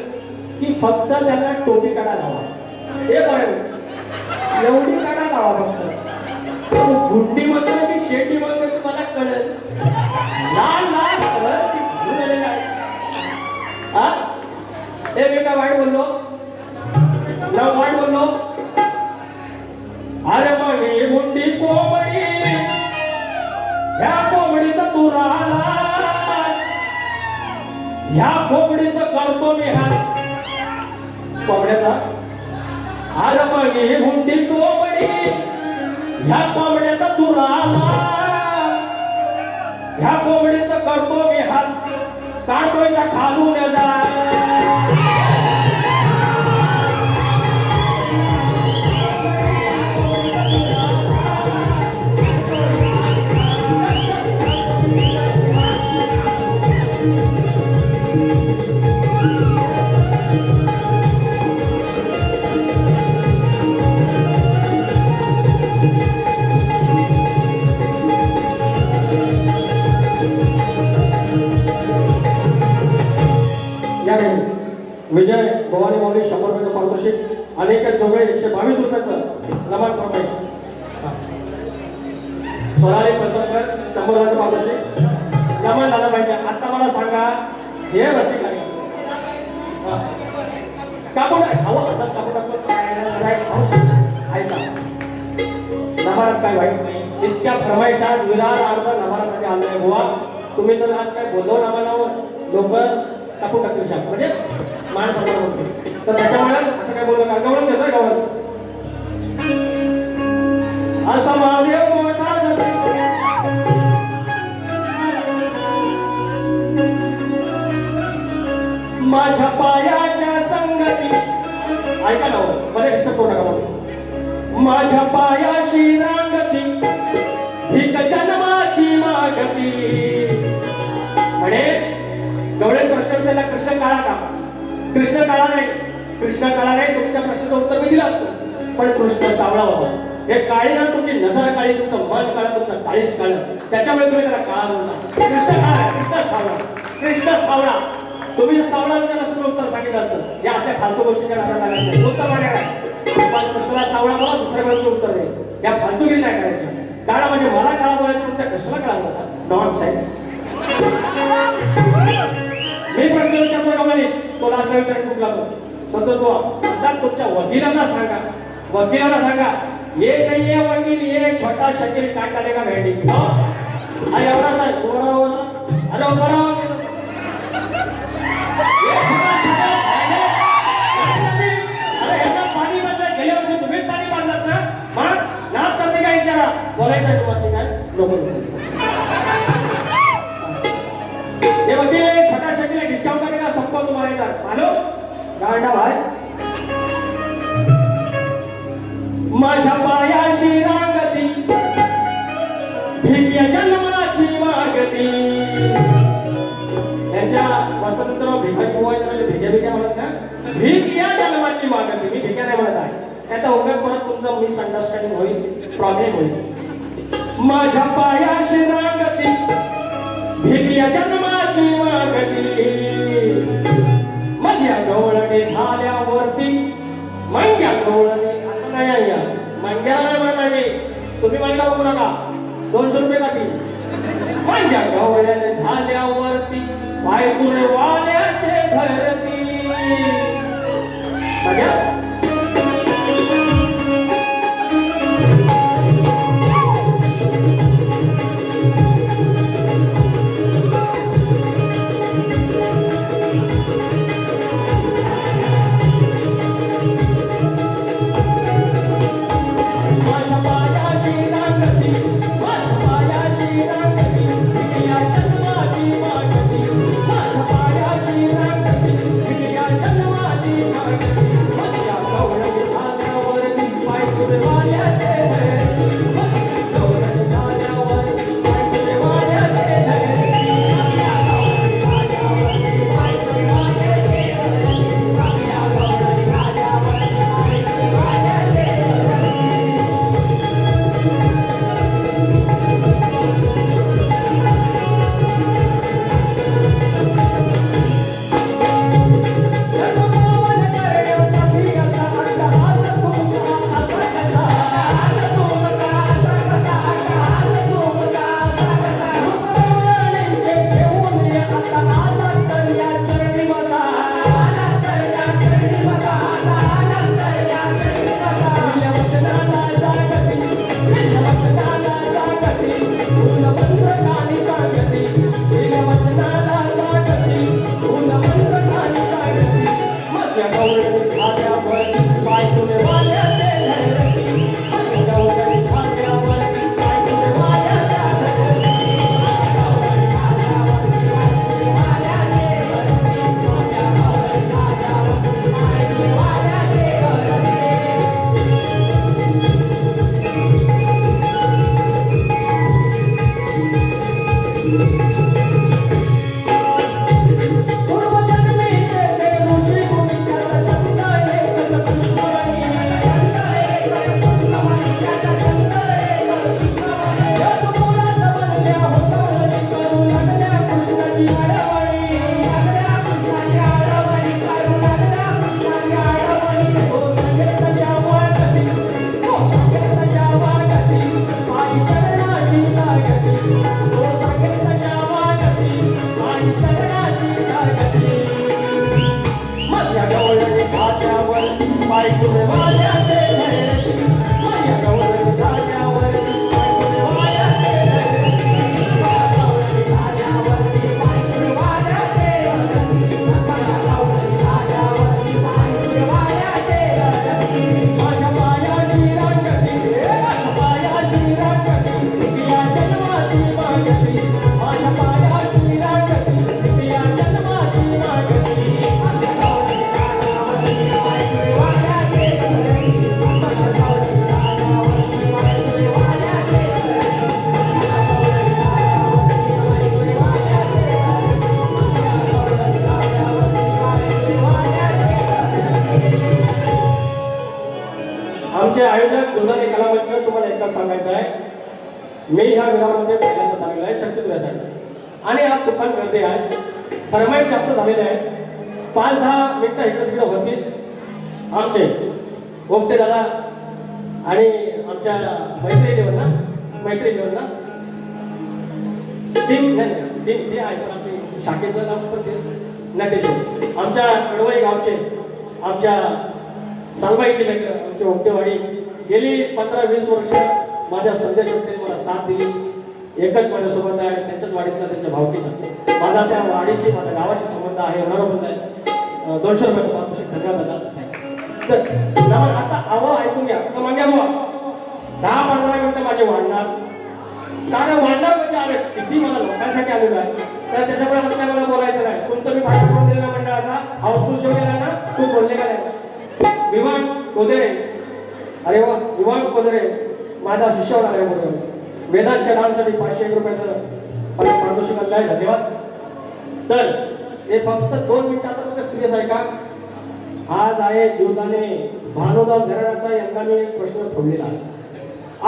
की फक्त त्यांना टोपी काढा लावा हे बरं एवढी काढा लावा फक्त गुंडी म्हणतो की शेटी म्हणतो की मला कळेल लाल कलर हे मी काय वाईट बोललो वाईट बोललो अरे मग ही गुंडी कोंबडी ह्या कोंबडीचा तू राहिला ह्या कोंबडीचं करतो मी हात कोंबड्याचा अरे मग ही गुंडी कोंबडी ह्या कोंबड्याचा तू राहिला ह्या कोंबडीचं करतो मी हात काढतोयचा खालून जा विजय भवानी माऊली 100 रुपयाचं पारितोषिक आणि एक जोगळे 122 रुपयाचं नमन प्रमेश. सोनाली प्रसंकर 100 रुपयाचं पारितोषिक नमन झालं पाहिजे. आता मला सांगा हे रसिक आहे कापून हवं हातात कापून टाकतो ऐका नमानात काय वाईट नाही. इतक्या फरमाईशात विरार अर्ध नमानासाठी आलोय बुवा. तुम्ही जर आज काय बोललो नामाला लोक टाकून टाकतील शाप म्हणजे मान सन्मान होते. तर त्याच्यामुळे असं काय बोलू का गवळण देतोय गवळण असा महादेव मोठा माझ्या पायाच्या संगती ऐका ना मध्ये डिस्टर्ब करू नका मला. माझ्या पायाशी रांगती भीक जन्माची मागती म्हणे गवळे प्रश्न त्याला कृष्ण काळा का कृष्ण काळा नाही. कृष्ण काळा नाही तुमच्या प्रश्नाचं उत्तर मी दिलं असतं पण कृष्ण सावळा बाबा. हे काळी ना तुमची नजर काळी तुमचं मन काळं तुमचं काळीच काळं त्याच्यामुळे तुम्ही त्याला काळा बोलता. कृष्ण काळा कृष्ण सावळा कृष्ण सावळा. तुम्ही जर सावळा नसलं उत्तर सांगितलं असतं या अशा फालतू गोष्टीच्या नादात लागायचं नाही. उत्तर माझ्याकडे कृष्णाला सावळा बोला दुसऱ्या वेळेचं उत्तर दे. या फालतूगिरी नाही करायची. काळा म्हणजे मला काळा बोलायचं पण त्या कृष्णाला काळा बोलतात नॉन सायन्स. मी प्रश्न विचारतो का म्हणे तो लास्टला विचार कुठला संतोष बुवा तुमच्या वकिलांना सांगा ये नहीं है वकील ये छोटा शकील काट डालेगा भेंडी. एवढा साहेब अरे अरे ह्याचा पाणी बांधलं गेल्या वर्षी तुम्हीच पाणी बांधलात ना मग नाच करते का विचारा बोलायचं तुम्हाला काय नको. ये वकील छोटा शकील डिस्काउंट करेगा सबको तुम्हारे इधर मालो गांडा भाई. माझ्या पायाशी रांगती भिक्या जन्माची मागती. त्यांच्या स्वातंत्र्य भिकारी पोवायचं म्हणजे भिक्या म्हणत ना भीक या जन्माची मागती. मी भिक्या नाही म्हणत आहे. त्याचा उपयोग परत तुमचा मिसअंडरस्टँडिंग होईल प्रॉब्लेम होईल. माझ्या पायाशी रांगती भिक्या जन्माची मागती मग या गवळणी झाल्यावरती मंग्या गवळणी असं नाही या मंग्याला नाही म्हणत आहे तुम्ही मंग्या बघू नका 200 रुपये कापी. मंग्या गवळणी झाल्यावरती पायपुरे वाल्याचे भरती माझ्या मी ह्या विभागामध्ये पहिल्यांदा आलेलो आहे शक्य तुझ्यासाठी आणि आज तुफान गर्दी आहे फरमाईश जास्त झालेले आहे 5-10 मिनिटं इकडे तिकडे होतील आमचे ओमटे दादा आणि आमच्या मैत्रिणीवर ना टीम ते आहे पण आपली शाखेचं नाव पण ते नटेश्वर आमच्या कडवई गावचे आमच्या सालबाईचे लेकर आमची ओमटेवाडी गेली 15-20 वर्ष माझ्या संदेश होते मला साथ दिली एकच माझ्यासोबत आहे त्यांच्याच वाडीतला त्यांच्या भावकीचा माझा त्या वाडीशी माझ्या गावाशी संबंध आहे होणारबद्दल आहे 200 रुपयाचा पारितोषिक धन्यवाद दादा तर आता आवा ऐकून घ्या तर मागे बुवा 10-15 मिनिटं माझे वाढणार कारण वाढणार म्हणजे आले किती मला लोकांसाठी आलेलो आहे तर त्याच्यामुळे आज काय मला बोलायचं नाही तुमचं मी फायदा करून दिलेला मंडळाचा हाऊसफुल शो केला ना तू बोलले का नाही विमान कोदरे अरे वा विमान कोदरे माझा शिष्य होणार आहे म्हणून वेदांच्या डान्ससाठी 501 रुपयाचं पारितोषिक आणलं आहे धन्यवाद तर हे फक्त 2 मिनिटात फक्त सिरियस आहे का आज आहे जीवदाने भानुदास घराण्याचा यंदा मी एक प्रश्न ठेवलेला आहे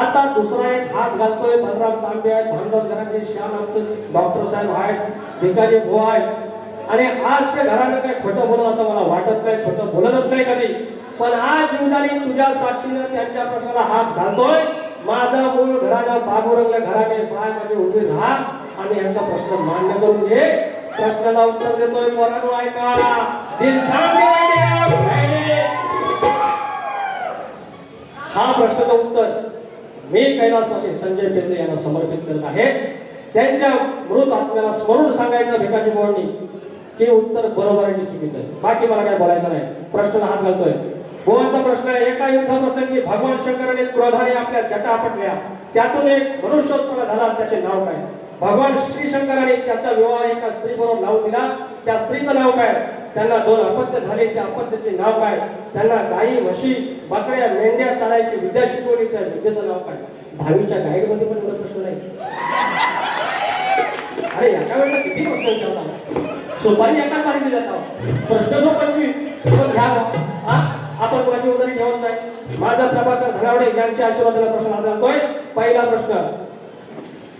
आता दुसरा एक हात घालतोय बलराम तांबे आहेत भानुदास घराणे श्याम आमचे डॉक्टर साहेब आहेत भिकारी भाऊ आहेत आणि आज ते घरानं काही खोटं बोलत असं मला वाटत नाही खोटं बोलतच नाही कधी पण आज जीवदानी तुझ्या साक्षीनं त्यांच्या प्रश्नाला हात घालतोय माझा मूळ घराणं बाबूरंगला घराने पाय माझे उभी राहा आणि यांचा प्रश्न मान्य करून घे प्रश्नाला उत्तर देतोय पोरांनो ऐका दिल थांब हा प्रश्नाचं उत्तर मी कैलासवासी संजय पेंद्रे यांना समर्पित करत आहे त्यांच्या मृत आत्म्याला स्मरून सांगायचं भिकाजी भाऊंनी की उत्तर बरोबर आणि चुकीचं आहे बाकी मला काय बोलायचं नाही प्रश्नाला हात घालतोय भुवनचा प्रश्न आहे एका युद्धाप्रसंगी भगवान शंकराने क्रोधाने आपल्या जटा आपटल्या त्यातून एक मनुष्योत्पन्न झाला त्याचे नाव काय भगवान श्री शंकराने त्याचा विवाह एका स्त्रीबरोबर लावून दिला त्या स्त्रीचं नाव काय त्यांना 2 अपत्य झाले त्या अपत्याचे नाव काय त्यांना गाई म्हशी बकऱ्या मेंढ्या चारायची विद्या शिकवली त्या विद्येचं नाव काय 10वीच्या गाईड मध्ये पण एवढा प्रश्न नाही अरे एका वेळेला किती प्रश्न विचारतात सुपारी एका तारखेला जातात प्रश्न जो 25 पण घ्या हा आपण कोणाची उदाहरण ठेवत नाही माझा प्रभाकर धनावडे यांच्या आशीर्वादाला प्रश्न आदरतोय पहिला प्रश्न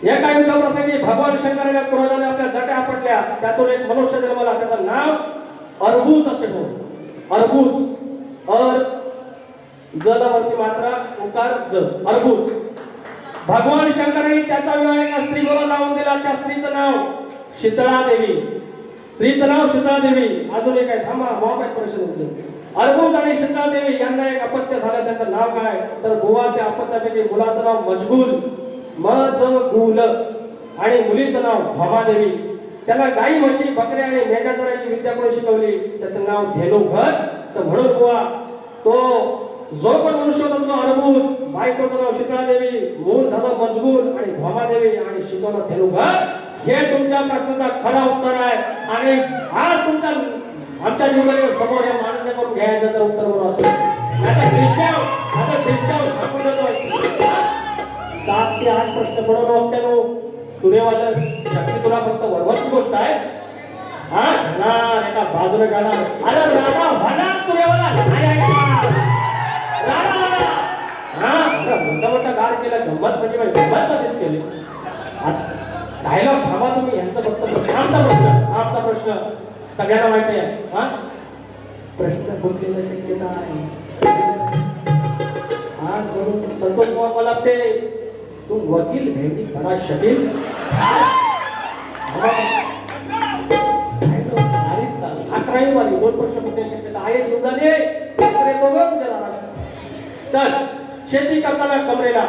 एका युद्धाप्रसंगी भगवान शंकराने क्रोधाने आपल्या जटा आपटल्या त्यातून एक मनुष्य जन्मला त्याचं नाव अर्बुज असे होते अर्बुज जलावरती मात्रा उकार ज अर्बुज भगवान शंकराने त्याचा विवाह एका स्त्रीबरोबर लावून दिला त्या स्त्रीचं नाव शीतळा देवी स्त्रीचं नाव शीतळा देवी अजून एक आहे थांबा काय प्रश्न अर्बुज आणि शीतळा देवी यांना एक अपत्य झालं त्याचं नाव काय तर बुवा त्या अपत्यापैकी मुलाचं नाव मजगुल मजगुल आणि मुलीचं नाव भमादेवी त्याला गाई म्हशी बकऱ्या आणि मेंढ्या चरायची विद्या कोणी शिकवली त्याचं नाव धेनुघर तर म्हणून बुवा तो जो पण मनुष्य होता तो अर्बुज बायकोचं नाव शीतळादेवी मूळ झालं मजगुल आणि भमादेवी आणि शिकवलं धेनुघर हे तुमच्या प्रश्नाचा खरा उत्तर आहे आणि आज तुमच्या आमच्या जीवनावर समोर हे मान्य करून घ्यायचं तर उत्तर बरोबर असेल आता ख्रिस्ताव सांगून देतोय 7 ते 8 प्रश्न पडून वाटतो तुरेवालं शक्ती तुला फक्त वरवरची गोष्ट आहे हा ना एका बाजूला गाणार अरे राणा होणार तुरेवाला नाही ऐकणार राणा हा मोठा गार केला गंमत म्हणजे गंमत मध्येच केली डायलॉग थांबा तुम्ही यांचं फक्त आमचा प्रश्न सगळ्यांना माहिती आहे हा प्रश्न फुटलेला शक्यता आहे हा म्हणून संतोष कोल्हापे तू वकील भेटी बडा शकील 11वी वाली 2 प्रश्न फुटण्याची शक्यता आहे जीवदाने तर शेती करताना कमरेला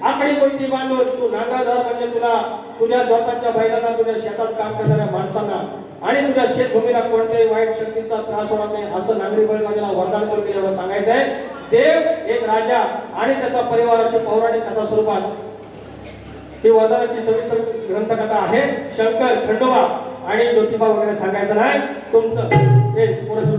आकडी कोणती बांधून तू नांगरधर म्हणजे तुला तुझ्या स्वतःच्या बैलांना तुझ्या शेतात काम करणाऱ्या माणसांना आणि तुझ्या शेतभूमीला कोणत्याही वाईट शक्तीचा त्रास होणार नाही असं नागरी बळीराजाला वरदान करून दिलं सांगायचं आहे देव एक राजा आणि त्याचा परिवार अशी पौराणिक कथा स्वरूपात ही वरदानाची सविस्तर ग्रंथकथा आहे शंकर खंडोबा आणि ज्योतिबा वगैरे सांगायचं नाही तुमचं हे पुढे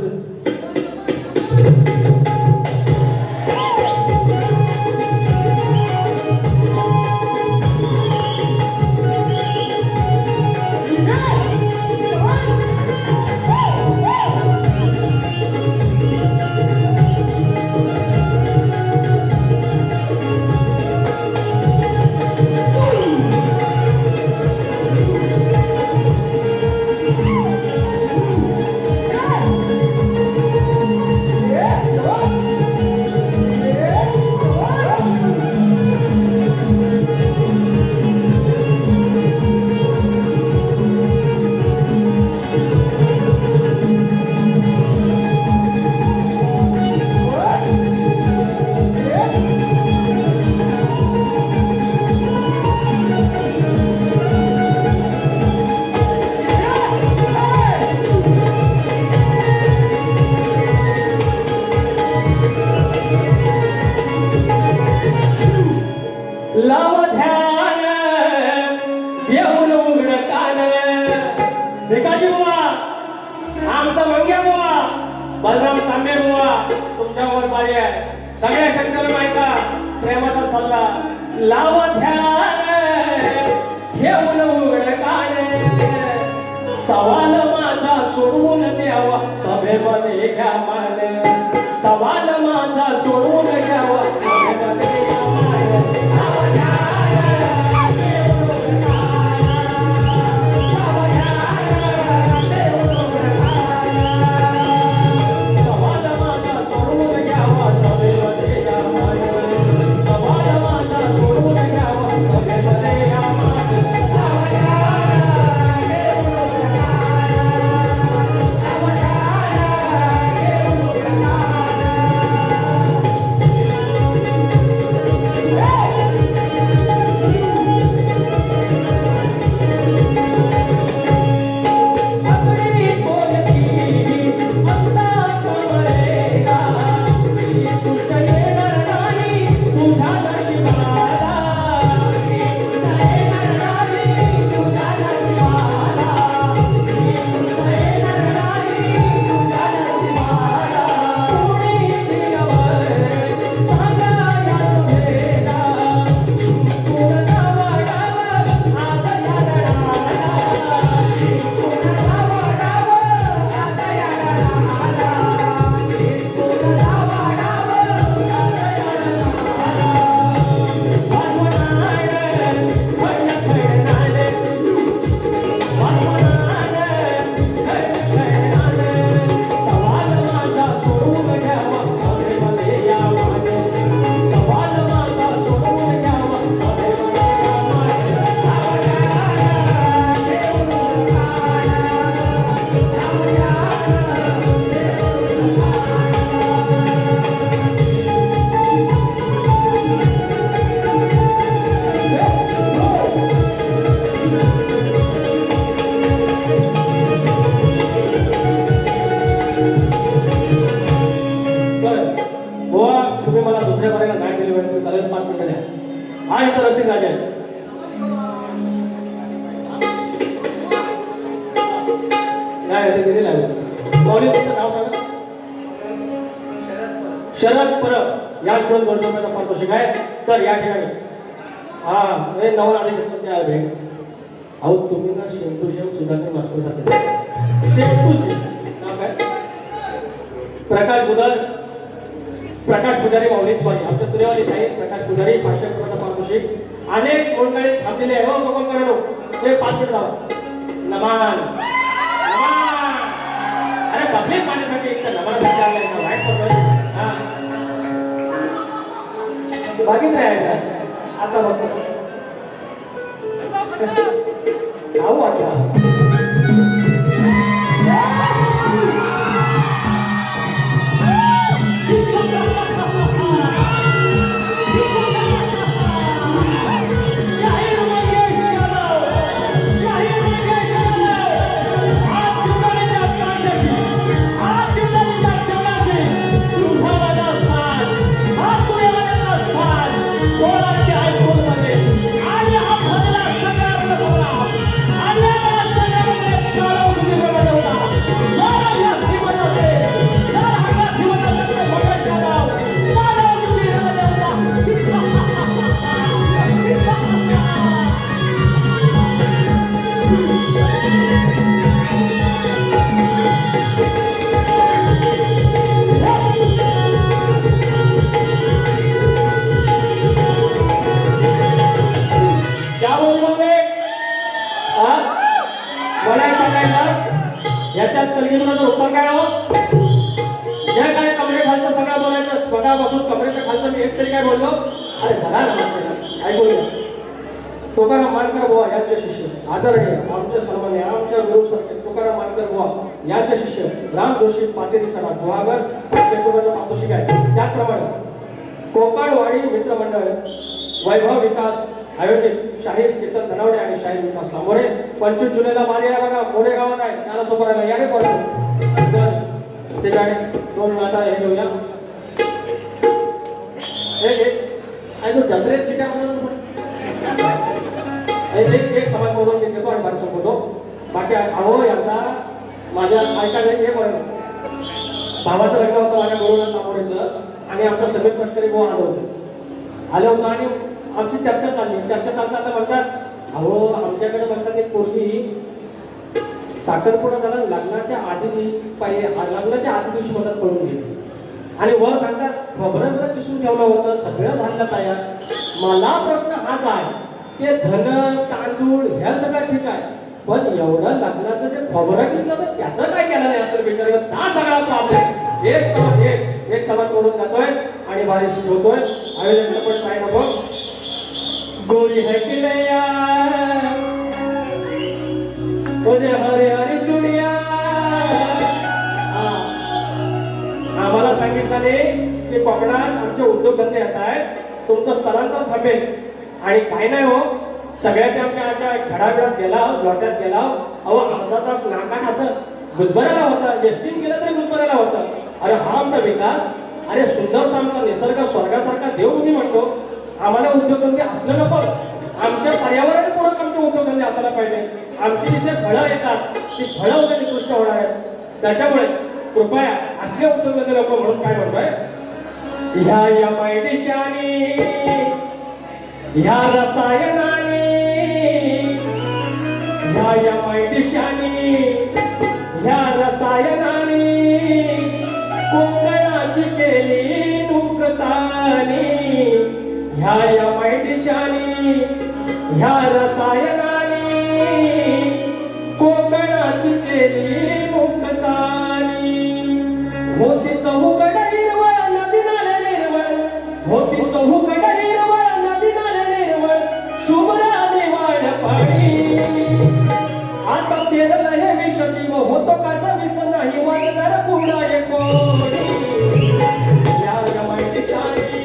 आमचा मंग्या बुवा बलराम तांबे बुवा तुमच्यावर बारी आहे. सगळ्या शंकर मायका प्रेमाचा सल्ला लाव ध्यान ठेवून उघड कान सवाल माझा सोडवून द्यावा सभेमध्ये घ्या मान सवाल माझा सोडवून घ्यावा सभेमध्ये घ्या मान लाव ध्यान ठेवून उघड आणि तर असे राजा नाही ते दिलेलं आहे. कॉलेजचं नाव सांगा. शरद परब या स्कूल वर्षाचा पारितोषिक आहे. तर या ठिकाणी हा हे नवरात्री गणपती आहे भेट. अहो तुम्ही ना शेम टू शेम सुधाकर मास्टर सारखे शेम टू शेम नाव काय प्रकाश बुधर प्रकाश पुजारी माऊली स्वामी आमच्या तुरेवाली साहेब प्रकाश पुजारी 500 रुपयाचा पारितोषिक. अनेक मंडळी थांबलेले आहे. हो कोण करा ते 5 मिनिट लावा. नमान नमान अरे पब्लिक पाण्यासाठी एक तर नमनासाठी आलाय ना वाईट पडतोय. हा बाकी काय आहे का आता बघतो खाऊ आता याच्यात कलगीचं नुकसान काय हो जे काय कमरे खालचं सगळं बोलायचं बघापासून कमरेच्या खालचं मी एक तरी काय बोललो अरे झाला ना ऐकूया. तुकाराम मानकर बुवा यांचे शिष्य आदरणीय आमचे सन्मान्य आमच्या गुरु सरकार तुकाराम मानकर बुवा यांचे शिष्य राम जोशी पाचेरी सणा गुहागर शेतकऱ्याचं पारितोषिक आहे. त्याचप्रमाणे कोकणवाडी मित्रमंडळ वैभव विकास आयोजित शाहीर कीर्तन धनावडे आणि शाहीर विकास लांबोडे 25 जुलैला मारी आहे बघा मोरे गावात आहे त्याला सोबत आहे या रे बोलतो. तर ते काय दोन आता हे घेऊया ऐकू जत्रेत शिट्या एक समाज बोलून मी घेतो आणि बाकी संपवतो. बाकी अहो यांना माझ्या ऐका नाही हे बरं भावाचं लग्न होतं माझ्या गुरुनाथ तांबोळेचं आणि आपलं समीर तटकरे भाऊ आलं होतं आणि आमची चर्चा चालता म्हणतात अहो आमच्याकडे म्हणतात एक पोरगी साखरपुडा झाला लग्नाच्या लग्नाच्या आधी दिवशी मदत पडून गेली आणि वर सांगतात खबरं किसून ठेवलं होतं सगळं झालं तयार. मला प्रश्न हाच आहे ते धन तांदूळ ह्या सगळं ठीक आहे पण एवढं लग्नाचं जे खबरं किसलं तर त्याचं काय केलं नाही असं विचार हा सगळा प्रॉब्लेम एक सवाल तोडून जातोय आणि बारिश होतोय आयोजन पण काय नको गोरी है की नहीं यार मुझे हरे हरी चुडिया. आम्हाला सांगितलं की कोकणात आमचे उद्योगधंदे येत आहेत तुमचं स्थलांतर थांबेल आणि काय नाही हो सगळ्या त्या आमच्या खडाबिडात गेला लोट्यात गेला अहो अर्धा तास नाकात असं गुदबरायला होतं एसटीन गेलं तरी गुदबरायला होतं. अरे हा आमचा विकास अरे सुंदरसा आमचा निसर्ग स्वर्गासारखा देव मी म्हणतो आम्हाला उद्योगधंदे असलं नको आमच्या पर्यावरणपूरक आमचे उद्योगधंदे असायला पाहिजे. आमची जिथे फळं येतात ती फळं वगैरे निकृष्ट होणार आहेत त्याच्यामुळे कृपया असले उद्योगधंदे नको म्हणून काय म्हणतोय ह्या मैदेशानी ह्या रसायनाने ह्या मैदेशानी ह्या रसायनाने कोकणाची केली नुकसानी ह्या मैदेशानी ह्या रसायनाने कोकणाची केली नुकसानी. होती चहूकड हिरवळ नदी नाले निर्मळ होती चहूकड हिरवळ नदी नाले निर्मळ शुभ्र निवाड पाणी आता पेरलं हे विषजीव होतो कसा विष नाही वाचणार पुढे कोणी या मैदेशानी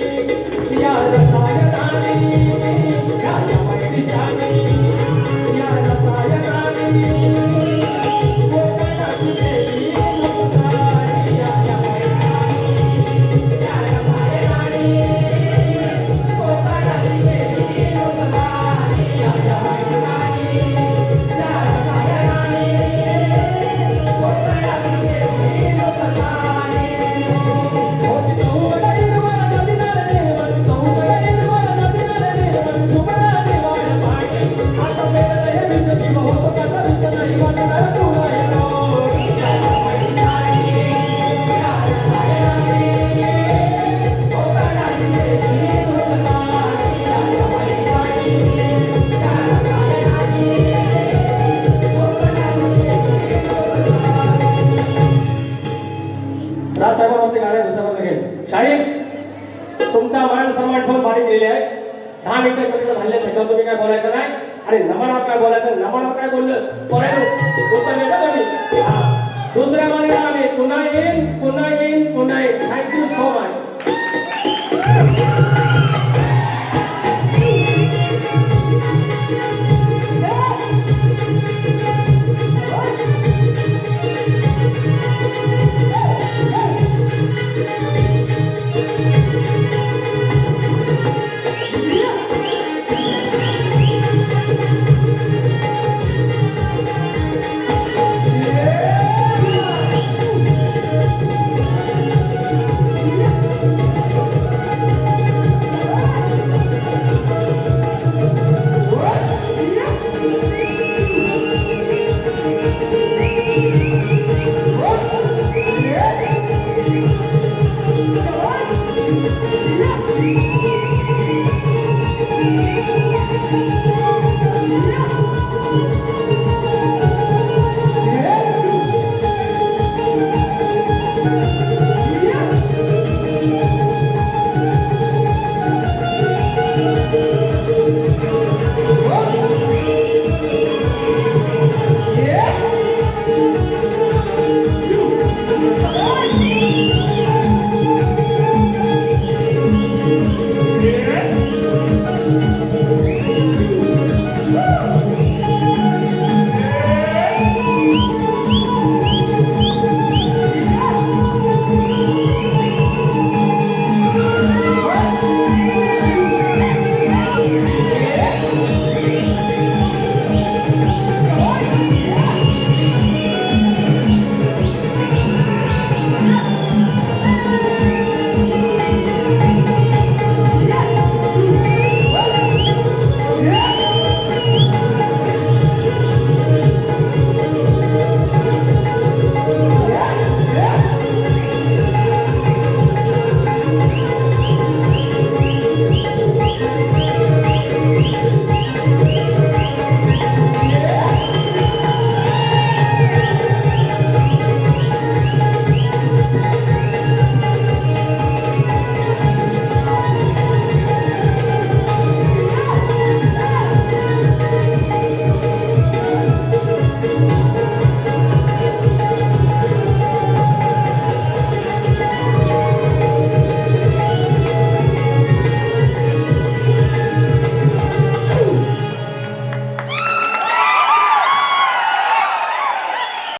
या रसायनाने या मैदेशानी या रसायनाने कोकणाची केली नुकसानी या मैदेशानी या रसायनाने कोकणाची केली नुकसानी या मैदेशानी या रसायनाने कोकणाची केली नुकसानी. होती चहूकड हिरवळ नदी नाले निर्मळ चहूकड हिरवळ नदी नाले निर्मळ शुभ्र निवाड पाणी आता पेरलं हे विषजीव होतो कसा विष नाही वाचणार पुढे कोणी या मैदेशानी या रसायनाने कोकणाची केली नुकसानी या मैदेशानी या रसायनाने कोकणाची केली नुकसानी. राजसाहेबांवरती गाड्या दुसऱ्यावर लागेल साहेब तुमचा मान सन्मान ठेवून बारीक लिहिले आहे 10 मिनिटं कधी झाले त्याच्यावर तुम्ही काय बोलायचं नाही आणि नमनावर काय बोलायचं नमनावर काय बोललं परत उत्तर देता तुम्ही दुसऱ्या मानेला आले पुन्हा येईन थँक्यू सो मच.